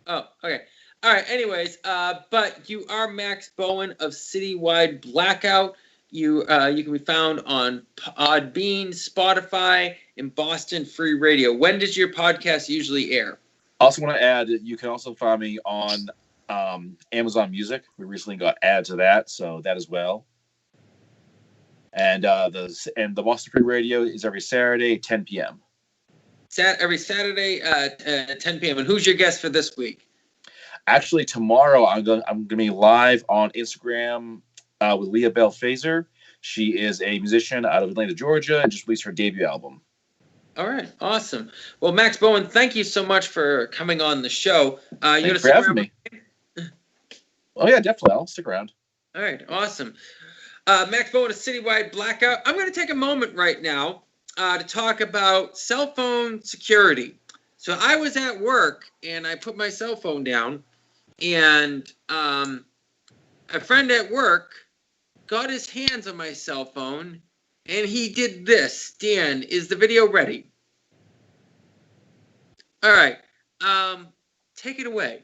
Oh, okay. All right. Anyways, but you are Max Bowen of Citywide Blackout. You can be found on Podbean, Spotify, and Boston Free Radio. When does your podcast usually air? Also want to add, you can also find me on Amazon Music. We recently got added to that, so that as well. And the Boston Free Radio is every Saturday, 10 p.m. Every Saturday at 10 p.m. And who's your guest for this week? Actually, tomorrow I'm going to be live on Instagram with Leah Bell Fazer. She is a musician out of Atlanta, Georgia, and just released her debut album. All right, awesome. Well, Max Bowen, thank you so much for coming on the show. Thanks for having me. Oh yeah, definitely. I'll stick around. All right, awesome. Max Bowen of Citywide Blackout. I'm going to take a moment right now to talk about cell phone security. So I was at work and I put my cell phone down, and a friend at work got his hands on my cell phone and he did this. Dan, is the video ready? All right, take it away.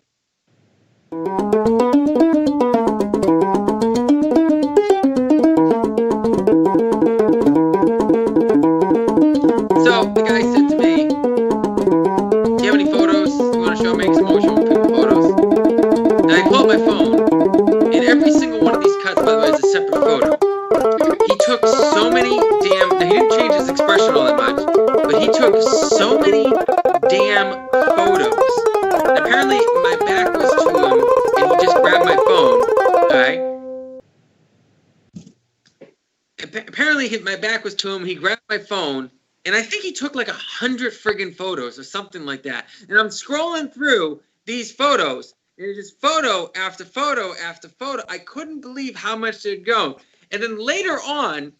So the guy said to me, "Do you have any photos you want to show me? Because I'm always showing people photos." And I pull out my phone, and every single one of these cuts, by the way, is a separate photo. He took so many damn. Now, he didn't change his expression all that much, but he took so many damn photos. And apparently, my back was to him, and he just grabbed my phone. All right. Apparently, my back was to him. He grabbed my phone. And I think he took like 100 friggin' photos or something like that. And I'm scrolling through these photos. And it's just photo after photo after photo. I couldn't believe how much there'd go. And then later on,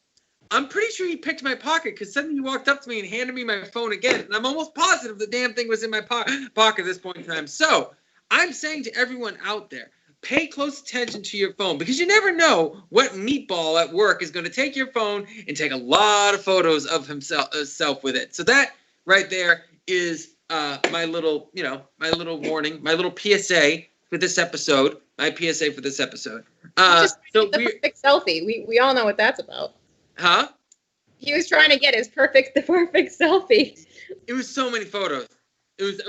I'm pretty sure he picked my pocket because suddenly he walked up to me and handed me my phone again. And I'm almost positive the damn thing was in my pocket at this point in time. So I'm saying to everyone out there, pay close attention to your phone because you never know what meatball at work is going to take your phone and take a lot of photos of himself with it. So that right there is my little warning, my little PSA for this episode. My PSA for this episode. Just the perfect selfie. We all know what that's about. Huh? He was trying to get the perfect selfie. It was so many photos. It was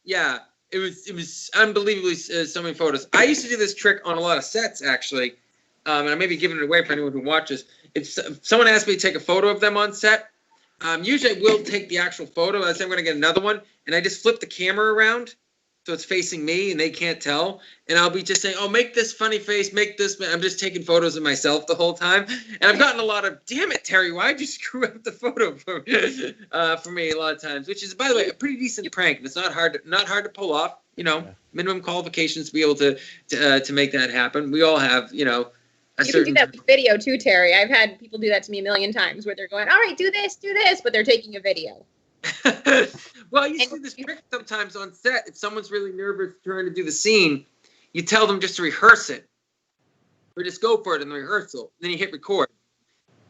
yeah. It was unbelievably so many photos. I used to do this trick on a lot of sets, actually, and I may be giving it away for anyone who watches. If someone asks me to take a photo of them on set, usually I will take the actual photo. I say I'm going to get another one, and I just flip the camera around so it's facing me and they can't tell. And I'll be just saying, "Oh, make this funny face, make this." I'm just taking photos of myself the whole time, and I've gotten a lot of, "Damn it, Terry, why'd you screw up the photo for me a lot of times?" Which is, by the way, a pretty decent prank. It's not hard to pull off. You know, minimum qualifications to be able to make that happen. We all have, you know, you can do that with video too, Terry. I've had people do that to me a million times where they're going, "All right, do this," but they're taking a video. Well, you see this trick sometimes on set. If someone's really nervous trying to do the scene, you tell them just to rehearse it. Or just go for it in the rehearsal. Then you hit record.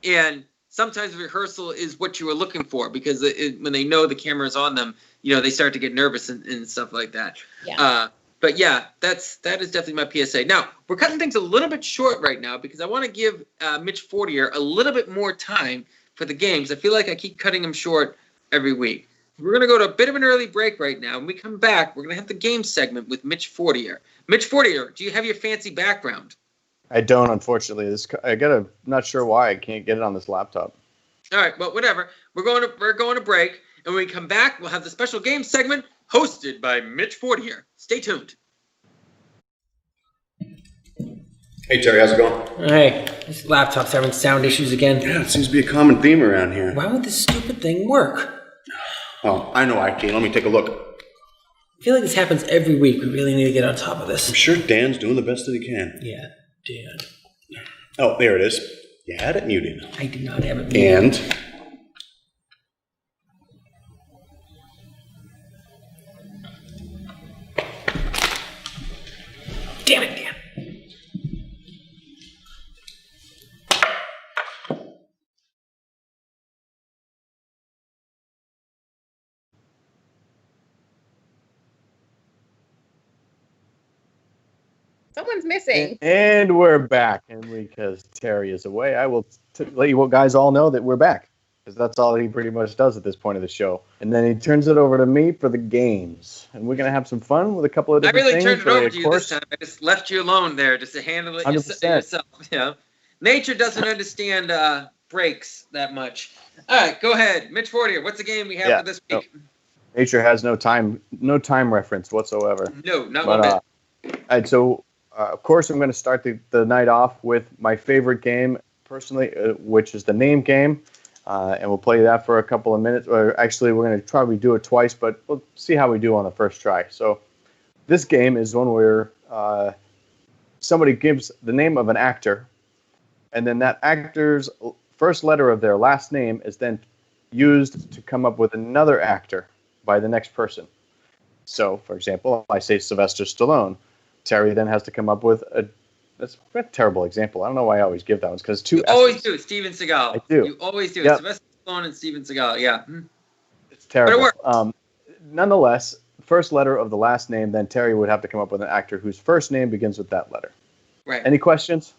And sometimes the rehearsal is what you were looking for because when they know the camera's on them, you know, they start to get nervous and stuff like that. Yeah. But yeah, that is definitely my PSA. Now, we're cutting things a little bit short right now because I want to give Mitch Fortier a little bit more time for the games. I feel like I keep cutting him short every week. We're going to go to a bit of an early break right now. When we come back, we're going to have the game segment with Mitch Fortier. Mitch Fortier, do you have your fancy background? I don't, unfortunately. I'm not sure why I can't get it on this laptop. All right, well, whatever. We're going to break, and when we come back, we'll have the special game segment hosted by Mitch Fortier. Stay tuned. Hey Terry, how's it going? Hey, this laptop's having sound issues again. Yeah, it seems to be a common theme around here. Why would this stupid thing work? Oh, I know IT. Let me take a look. I feel like this happens every week. We really need to get on top of this. I'm sure Dan's doing the best that he can. Yeah, Dan. Oh, there it is. You had it muted. I do not have it muted. And? Someone's missing. And we're back. And because Terry is away, I will let you guys all know that we're back. Because that's all he pretty much does at this point of the show. And then he turns it over to me for the games. And we're going to have some fun with a couple of different things. I really turned it over to you this time. I just left you alone there just to handle it 100%. yourself. You know? Nature doesn't understand breaks that much. All right, go ahead. Mitch Fortier, what's the game we have for this week? No. Nature has no time reference whatsoever. No, not one bit. All right, so of course I'm going to start the night off with my favorite game personally, which is the name game, and we'll play that for a couple of minutes. Or actually, we're going to probably do it twice, but we'll see how we do on the first try. So this game is one where somebody gives the name of an actor, and then that actor's first letter of their last name is then used to come up with another actor by the next person. So, for example, I say Sylvester Stallone. Terry then has to come up with that's a terrible example. I don't know why I always give that one, because two S's. Always do. Steven Seagal. I do. You always do. Yep. Sylvester Stallone and Steven Seagal, yeah. It's terrible. But it works. Nonetheless, first letter of the last name, then Terry would have to come up with an actor whose first name begins with that letter. Right. Any questions?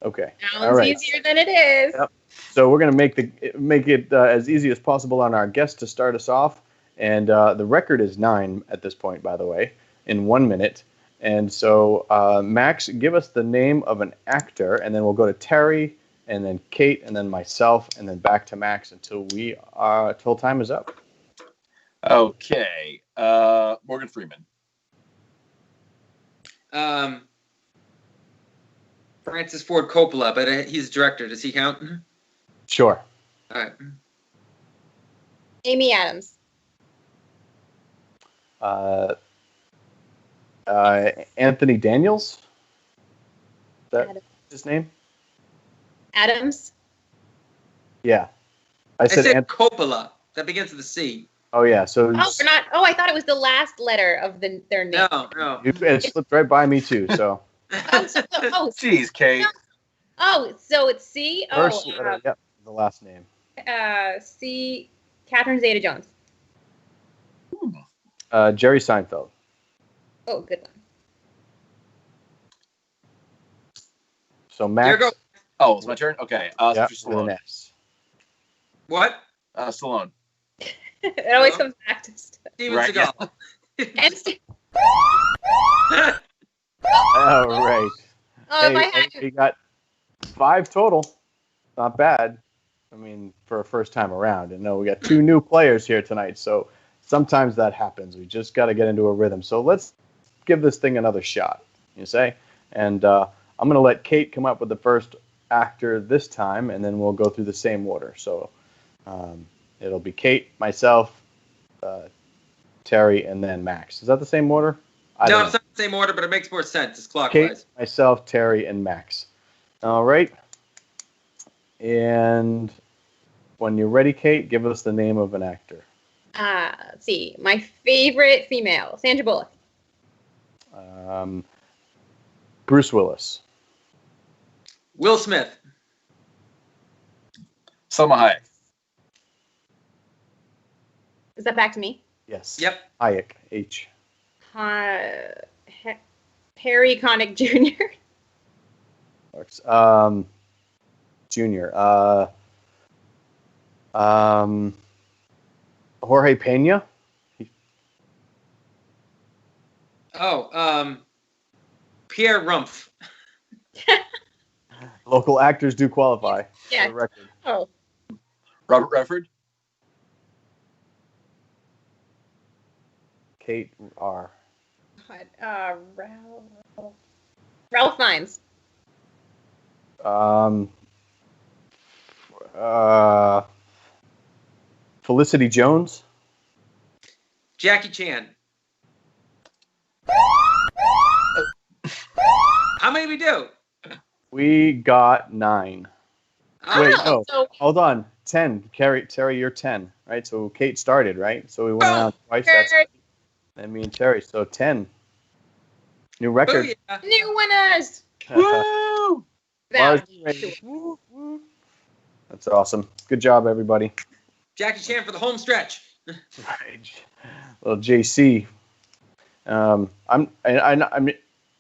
Okay. Sounds All right. easier than it is. Yep. So we're going to make it as easy as possible on our guest to start us off. And the record is 9 at this point, by the way, in 1 minute. And so, Max, give us the name of an actor, and then we'll go to Terry, and then Kate, and then myself, and then back to Max until time is up. Okay. Morgan Freeman. Francis Ford Coppola, but he's a director. Does he count? Sure. All right. Amy Adams. Anthony Daniels? Is that Adams. his name? Adams. Yeah. I said Coppola. That begins with a C. Oh, yeah. So Oh, we're not. Oh, I thought it was the last letter of their name. No. it slipped right by me, too. So. Jeez, Kate. So it's C. First letter, yep, the last name. C. Catherine Zeta-Jones. Jerry Seinfeld. Oh, good one. So Max. Here you go. Oh, it's my turn? Okay. Yeah, Stallone. with an S. What? Stallone. It always comes back to Steven Right, Seagal. And All right. Oh, if I had We got 5 total. Not bad. I mean, for a first time around. And no, we got 2 new players here tonight. So sometimes that happens. We just got to get into a rhythm. So let's give this thing another shot, you say? And I'm going to let Kate come up with the first actor this time, and then we'll go through the same order. So it'll be Kate, myself, Terry, and then Max. Is that the same order? No, it's not the same order, but it makes more sense. It's clockwise. Kate, myself, Terry, and Max. All right. And when you're ready, Kate, give us the name of an actor. Let's see. My favorite female, Sandra Bullock. Bruce Willis. Will Smith. Selma Hayek. Is that back to me? Yes. Yep. Hayek. H. Harry Connick Jr. Junior. Jorge Pena. Pierre Rumpf. Local actors do qualify. Yeah. For the record. Oh. Robert Redford. Kate R. Ralph Fiennes. Felicity Jones. Jackie Chan. How many we do? We got 9. Oh, Wait, no. so- Hold on. 10. Terry, you're 10, right? So Kate started, right? So we went around twice. And me and Terry. So 10. New record. Booyah. New winners. Woo! That's awesome. Good job, everybody. Jackie Chan for the home stretch. Right. Well, JC. I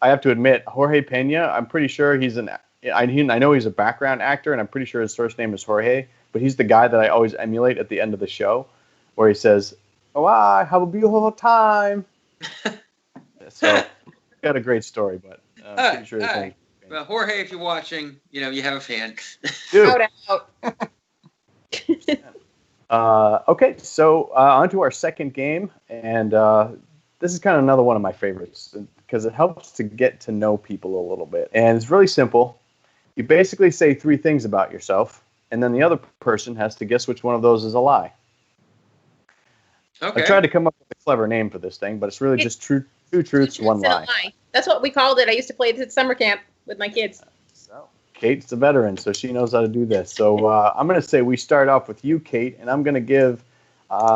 I have to admit, Jorge Pena, I'm pretty sure he's I know he's a background actor, and I'm pretty sure his first name is Jorge, but he's the guy that I always emulate at the end of the show, where he says, "Oh, I have a beautiful time." So, got a great story, but I'm pretty sure his name. Well, Jorge, if you're watching, you have a fan. Dude. Out. Okay, so on to our second game, and this is kind of another one of my favorites because it helps to get to know people a little bit. And it's really simple. You basically say 3 things about yourself, and then the other person has to guess which one of those is a lie. Okay. I tried to come up with a clever name for this thing, but it's really just two truths, one lie. That's what we called it. I used to play this at summer camp with my kids. So Kate's a veteran, so she knows how to do this. So I'm going to say we start off with you, Kate, and I'm going to give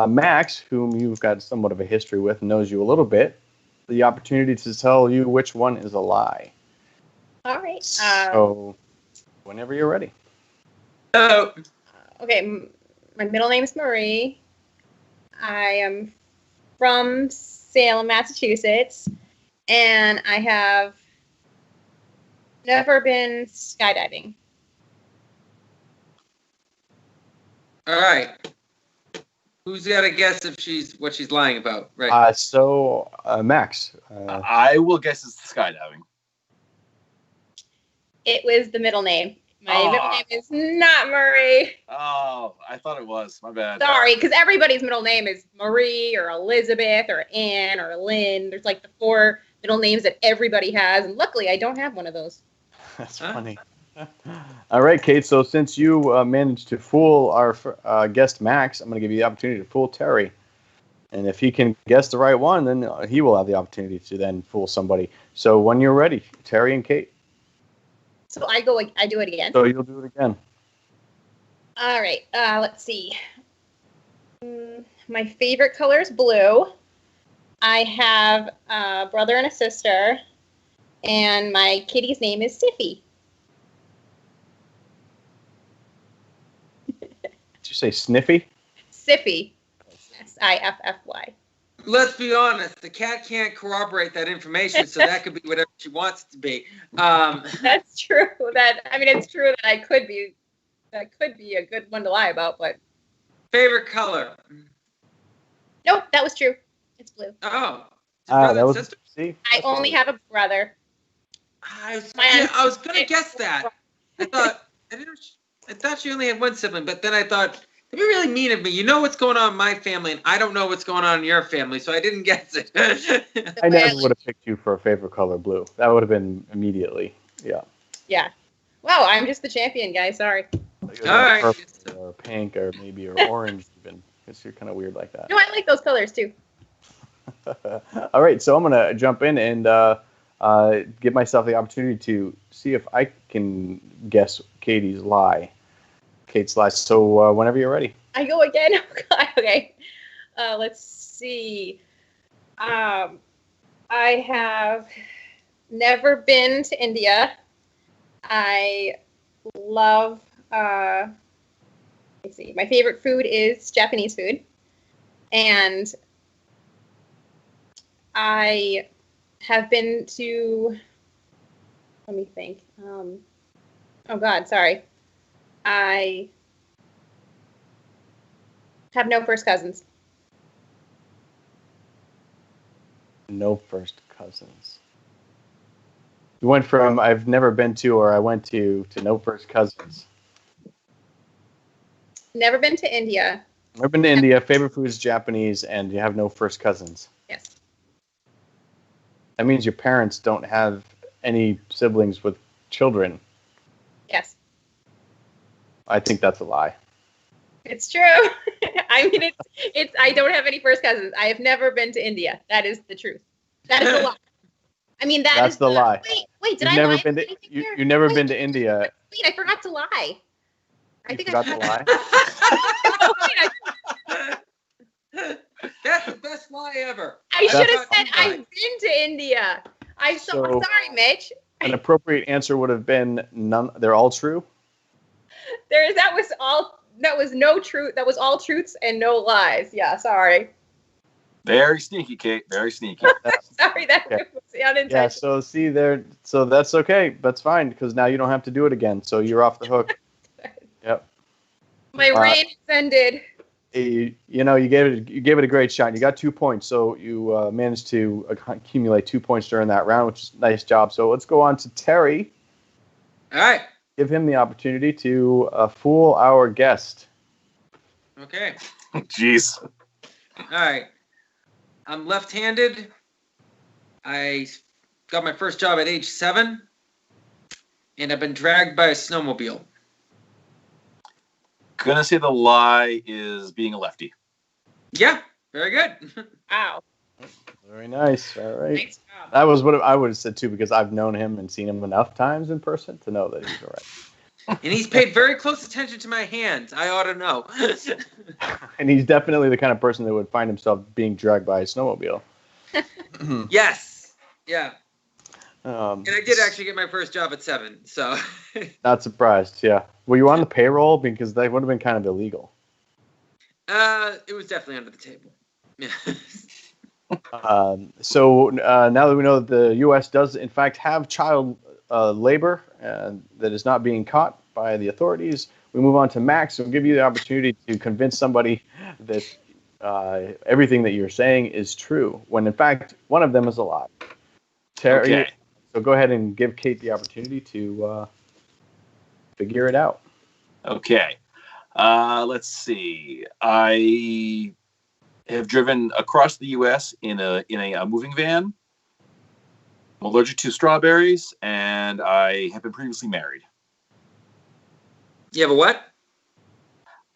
Max, whom you've got somewhat of a history with and knows you a little bit, the opportunity to tell you which one is a lie. All right. So whenever you're ready. Okay, my middle name is Marie. I am from Salem, Massachusetts, and I have never been skydiving. All right. Who's got to guess if what she's lying about? Right. So Max. I will guess it's skydiving. It was the middle name. My middle name is not Marie. Oh, I thought it was. My bad. Sorry, because everybody's middle name is Marie or Elizabeth or Ann or Lynn. There's like the 4 middle names that everybody has, and luckily I don't have one of those. That's funny. All right, Kate. So since you managed to fool our guest Max, I'm going to give you the opportunity to fool Terry. And if he can guess the right one, then he will have the opportunity to then fool somebody. So when you're ready, Terry and Kate. So I do it again. So you'll do it again. All right. Let's see. My favorite color is blue. I have a brother and a sister, and my kitty's name is Siffy. Did you say Sniffy? Siffy. Siffy. Let's be honest. The cat can't corroborate that information, so that could be whatever she wants it to be. That's true. It's true that I could be. That could be a good one to lie about, but. Favorite color? Nope, that was true. It's blue. Oh. That was. See. I only have a brother. I was gonna guess that. I thought she only had one sibling, but then I thought, that'd be really mean of me. You know what's going on in my family, and I don't know what's going on in your family, so I didn't guess it. I never would have picked you for a favorite color blue. That would have been immediately. Yeah. Yeah. Wow, I'm just the champion, guys. Sorry. All right. Purple or pink or maybe or orange even. Because you're kind of weird like that. No, I like those colors too. All right, so I'm going to jump in and give myself the opportunity to see if I can guess Kate's lie. So whenever you're ready. I go again? Oh, God. Okay. Let's see. I have never been to India. I love, let's see. My favorite food is Japanese food. And I have been to, let me think. Oh, God, sorry. I have no first cousins. No first cousins. You went from I've never been to or I went to no first cousins. Never been to India. Never been to India. Favorite food is Japanese, and you have no first cousins. Yes. That means your parents don't have any siblings with children. Yes. I think that's a lie. It's true. It's. I don't have any first cousins. I have never been to India. That is the truth. That is the lie. That's the lie. Wait, did You've I never lie? been to, you've never been to India. Wait, I forgot to lie. I think forgot to lie? That's the best lie ever. I should have said I've been to India. I'm sorry, Mitch. An appropriate answer would have been none. They're all true. That was no truth. That was all truths and no lies. Yeah, sorry. Very sneaky, Kate. Very sneaky. Sorry, that Okay. was unintentional. Yeah, so see there, so that's okay. That's fine because now you don't have to do it again. So you're off the hook. Yep. My reign has ended. You gave it a great shot. You got 2 points, so you managed to accumulate 2 points during that round, which is a nice job. So let's go on to Terry. All right. Give him the opportunity to fool our guest. Okay. Jeez. All right. I'm left-handed. I got my first job at age 7, and I've been dragged by a snowmobile. Gonna say the lie is being a lefty. Yeah, very good. Wow. Very nice. All right. Nice job. That was what I would have said too, because I've known him and seen him enough times in person to know that he's all right. And he's paid very close attention to my hands. I ought to know. And he's definitely the kind of person that would find himself being dragged by a snowmobile. Yes. Yeah. Um, And I did actually get my first job at 7, so. Not surprised. Yeah. Were you on the payroll? Because that would have been kind of illegal. It was definitely under the table. Yeah. So now that we know that the U.S. does in fact have child labor that is not being caught by the authorities, we move on to Max. We'll give you the opportunity to convince somebody that everything that you're saying is true, when in fact one of them is a lie. Terry, Okay. so go ahead and give Kate the opportunity to figure it out. Okay. Let's see. I have driven across the U.S. in a moving van. I'm allergic to strawberries, and I have been previously married. You have a what?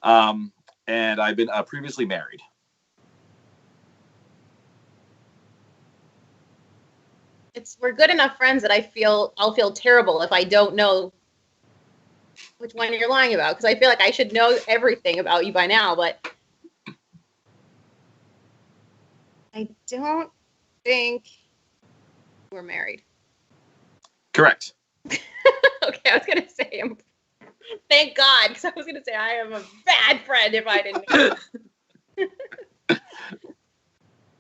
And I've been previously married. We're good enough friends that I'll feel terrible if I don't know which one you're lying about, because I feel like I should know everything about you by now, but I don't think we're married. Correct. Okay, I was gonna say thank God, because I was gonna say I am a bad friend if I didn't know.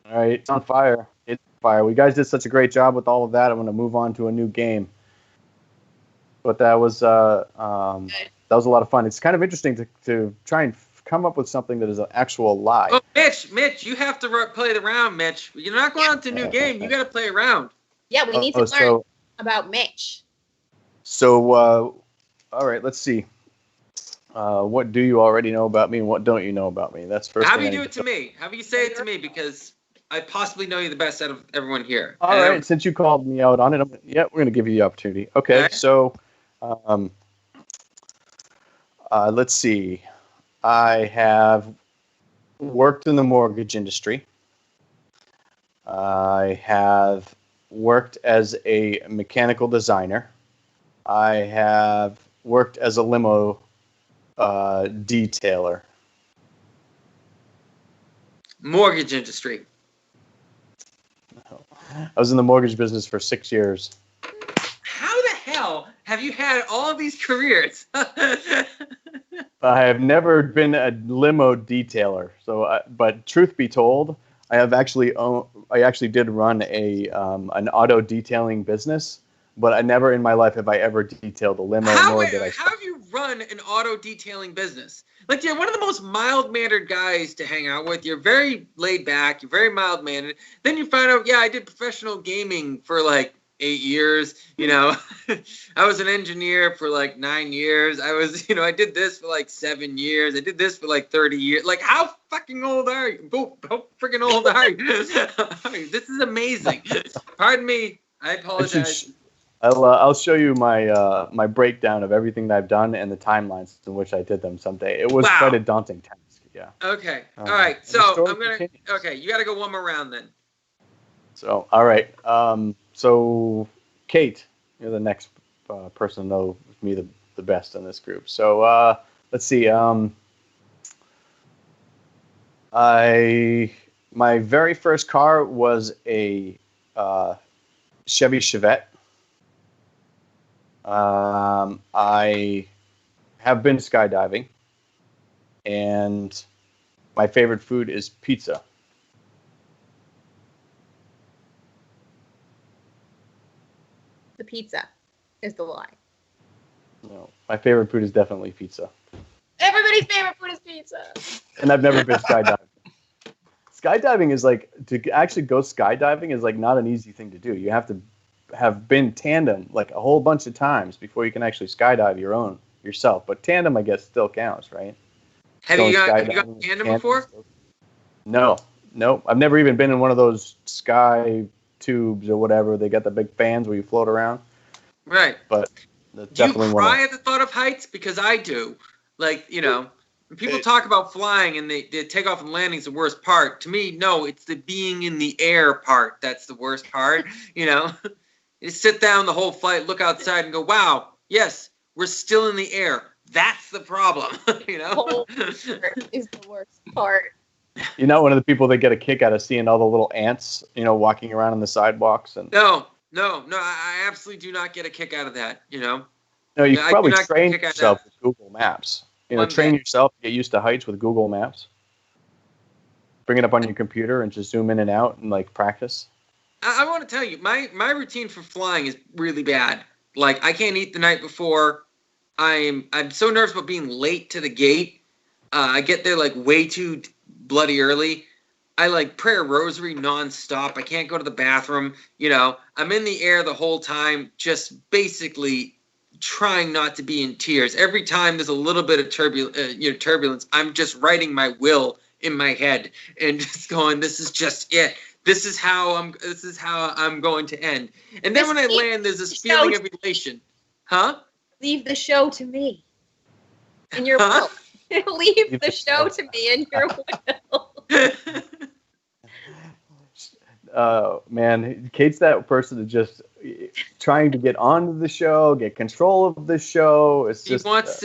All right, it's on fire. It's on fire. We guys did such a great job with all of that. I'm going to move on to a new game. But that was a lot of fun. It's kind of interesting to try and come up with something that is an actual lie. Oh, Mitch, you have to play the round, Mitch. You're not going on to a new game. You got to play around. Yeah, we need to learn about Mitch. So, all right, let's see. What do you already know about me and what don't you know about me? That's first. How do you do it to me? How do you say it to me? Because I possibly know you the best out of everyone here. All right, since you called me out on it, we're going to give you the opportunity. Okay, so let's see. I have worked in the mortgage industry. I have worked as a mechanical designer. I have worked as a limo detailer. Mortgage industry. I was in the mortgage business for 6 years. How the hell have you had all of these careers? I have never been a limo detailer. So, but truth be told, I actually did run an auto detailing business. But I never in my life have I ever detailed a limo. How have you run an auto detailing business? Like, you're one of the most mild-mannered guys to hang out with. You're very laid back. You're very mild-mannered. Then you find out, I did professional gaming for like 8 years. You know, I was an engineer for like 9 years. I did this for like 7 years. I did this for like 30 years. Like, how fucking old are you? How freaking old are you? This is amazing. Pardon me. I apologize. I'll show you my my breakdown of everything that I've done and the timelines in which I did them someday. It was quite a daunting task. Yeah. Okay. All right. So I'm gonna. Okay, you got to go one more round then. So all right. So Kate, you're the next person to know me the best in this group. So let's see. My very first car was a Chevy Chevette. I have been skydiving, and my favorite food is pizza. pizza is the lie. No, my favorite food is definitely pizza. Everybody's favorite food is pizza. And I've never been skydiving. Skydiving is like, to actually go skydiving is like not an easy thing to do. You have to have been tandem like a whole bunch of times before you can actually skydive yourself. But tandem, I guess, still counts, right? Have you got tandem before? No. I've never even been in one of those sky tubes or whatever. They got the big fans where you float around. Right. But do you cry at the thought of heights? Because I do. Like, when people talk about flying and the takeoff and landing is the worst part. To me, no, it's the being in the air part that's the worst part. You sit down the whole flight, look outside, and go, "Wow, yes, we're still in the air." That's the problem. The whole part is the worst part. You're not one of the people that get a kick out of seeing all the little ants, walking around on the sidewalks and. No, I absolutely do not get a kick out of that. No, you can probably train yourself with Google Maps. Train yourself to get used to heights with Google Maps. Bring it up on your computer and just zoom in and out and practice. I want to tell you, my routine for flying is really bad. Like, I can't eat the night before. I'm so nervous about being late to the gate. I get there way too bloody early. I pray a rosary nonstop. I can't go to the bathroom. I'm in the air the whole time, just basically trying not to be in tears. Every time there's a little bit of turbulence, I'm just writing my will in my head and just going, "This is just it. This is how I'm going to end." And then when I land, there's this feeling of elation. Huh? Leave the show to me. In your will. Leave the show to me in your will. Man, Kate's that person that just trying to get onto the show, get control of the show. She wants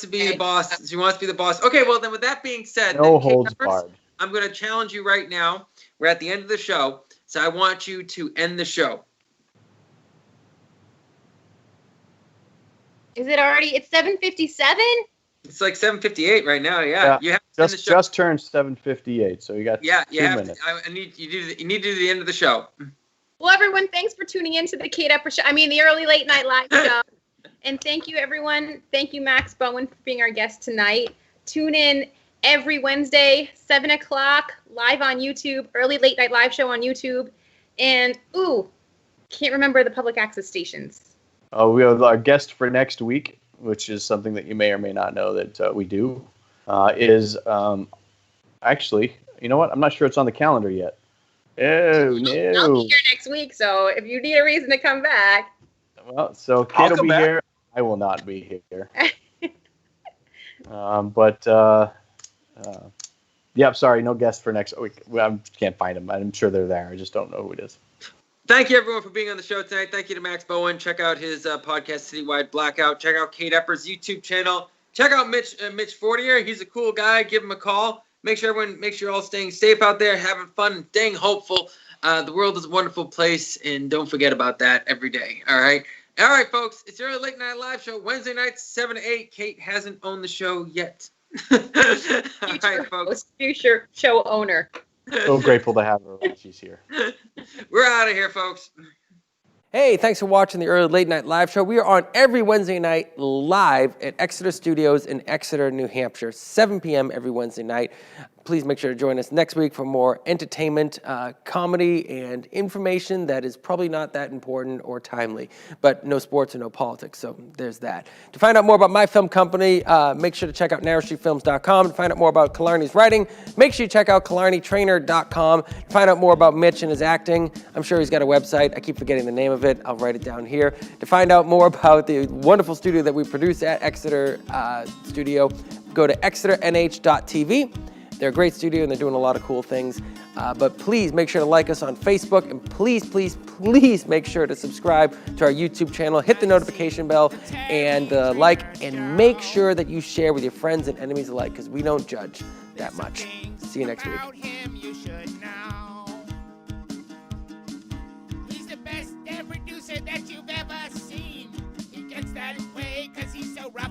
to be the boss. She wants to be the boss. Okay, well then, with that being said, no holds barred. I'm going to challenge you right now. We're at the end of the show, so I want you to end the show. Is it already? It's 7:57. It's 7:58 right now. Yeah. You have to end the show. Just turned 7:58, so you got 2 minutes. I need you to do the end of the show. Well, everyone, thanks for tuning in to the Kate Eppers show. The early late night live show. And thank you, everyone. Thank you, Max Bowen, for being our guest tonight. Tune in every Wednesday, 7 o'clock, live on YouTube. Early late night live show on YouTube. And can't remember the public access stations. We have our guest for next week, which is something that you may or may not know that we do, is actually, you know what? I'm not sure it's on the calendar yet. Oh, no. I'll be here next week, so if you need a reason to come back. Well, so Kate will be here. I will not be here. Sorry, no guest for next week. I can't find them. I'm sure they're there. I just don't know who it is. Thank you, everyone, for being on the show tonight. Thank you to Max Bowen. Check out his podcast, Citywide Blackout. Check out Kate Eppers' YouTube channel. Check out Mitch Fortier. He's a cool guy. Give him a call. Make sure you're all staying safe out there, having fun, and staying hopeful. The world is a wonderful place, and don't forget about that every day. All right, folks. It's your late night live show, Wednesday nights, 7 to 8. Kate hasn't owned the show yet. All right, folks. Future show owner. So grateful to have her when she's here. We're out of here, folks. Hey, thanks for watching the Early Late Night Live Show. We are on every Wednesday night live at Exeter Studios in Exeter, New Hampshire, 7 p.m. every Wednesday night. Please make sure to join us next week for more entertainment, comedy, and information that is probably not that important or timely. But no sports or no politics, so there's that. To find out more about my film company, make sure to check out narrowstreetfilms.com. To find out more about Killarney's writing, make sure you check out KillarneyTraynor.com. To find out more about Mitch and his acting, I'm sure he's got a website. I keep forgetting the name of it. I'll write it down here. To find out more about the wonderful studio that we produce at Exeter Studio, go to exeternh.tv. They're a great studio, and they're doing a lot of cool things. But please make sure to like us on Facebook, and please, please, please make sure to subscribe to our YouTube channel. Hit the notification bell and like, and make sure that you share with your friends and enemies alike, because we don't judge that much. See you next week. He's the best producer that you've ever seen. He gets that way because he's so rough.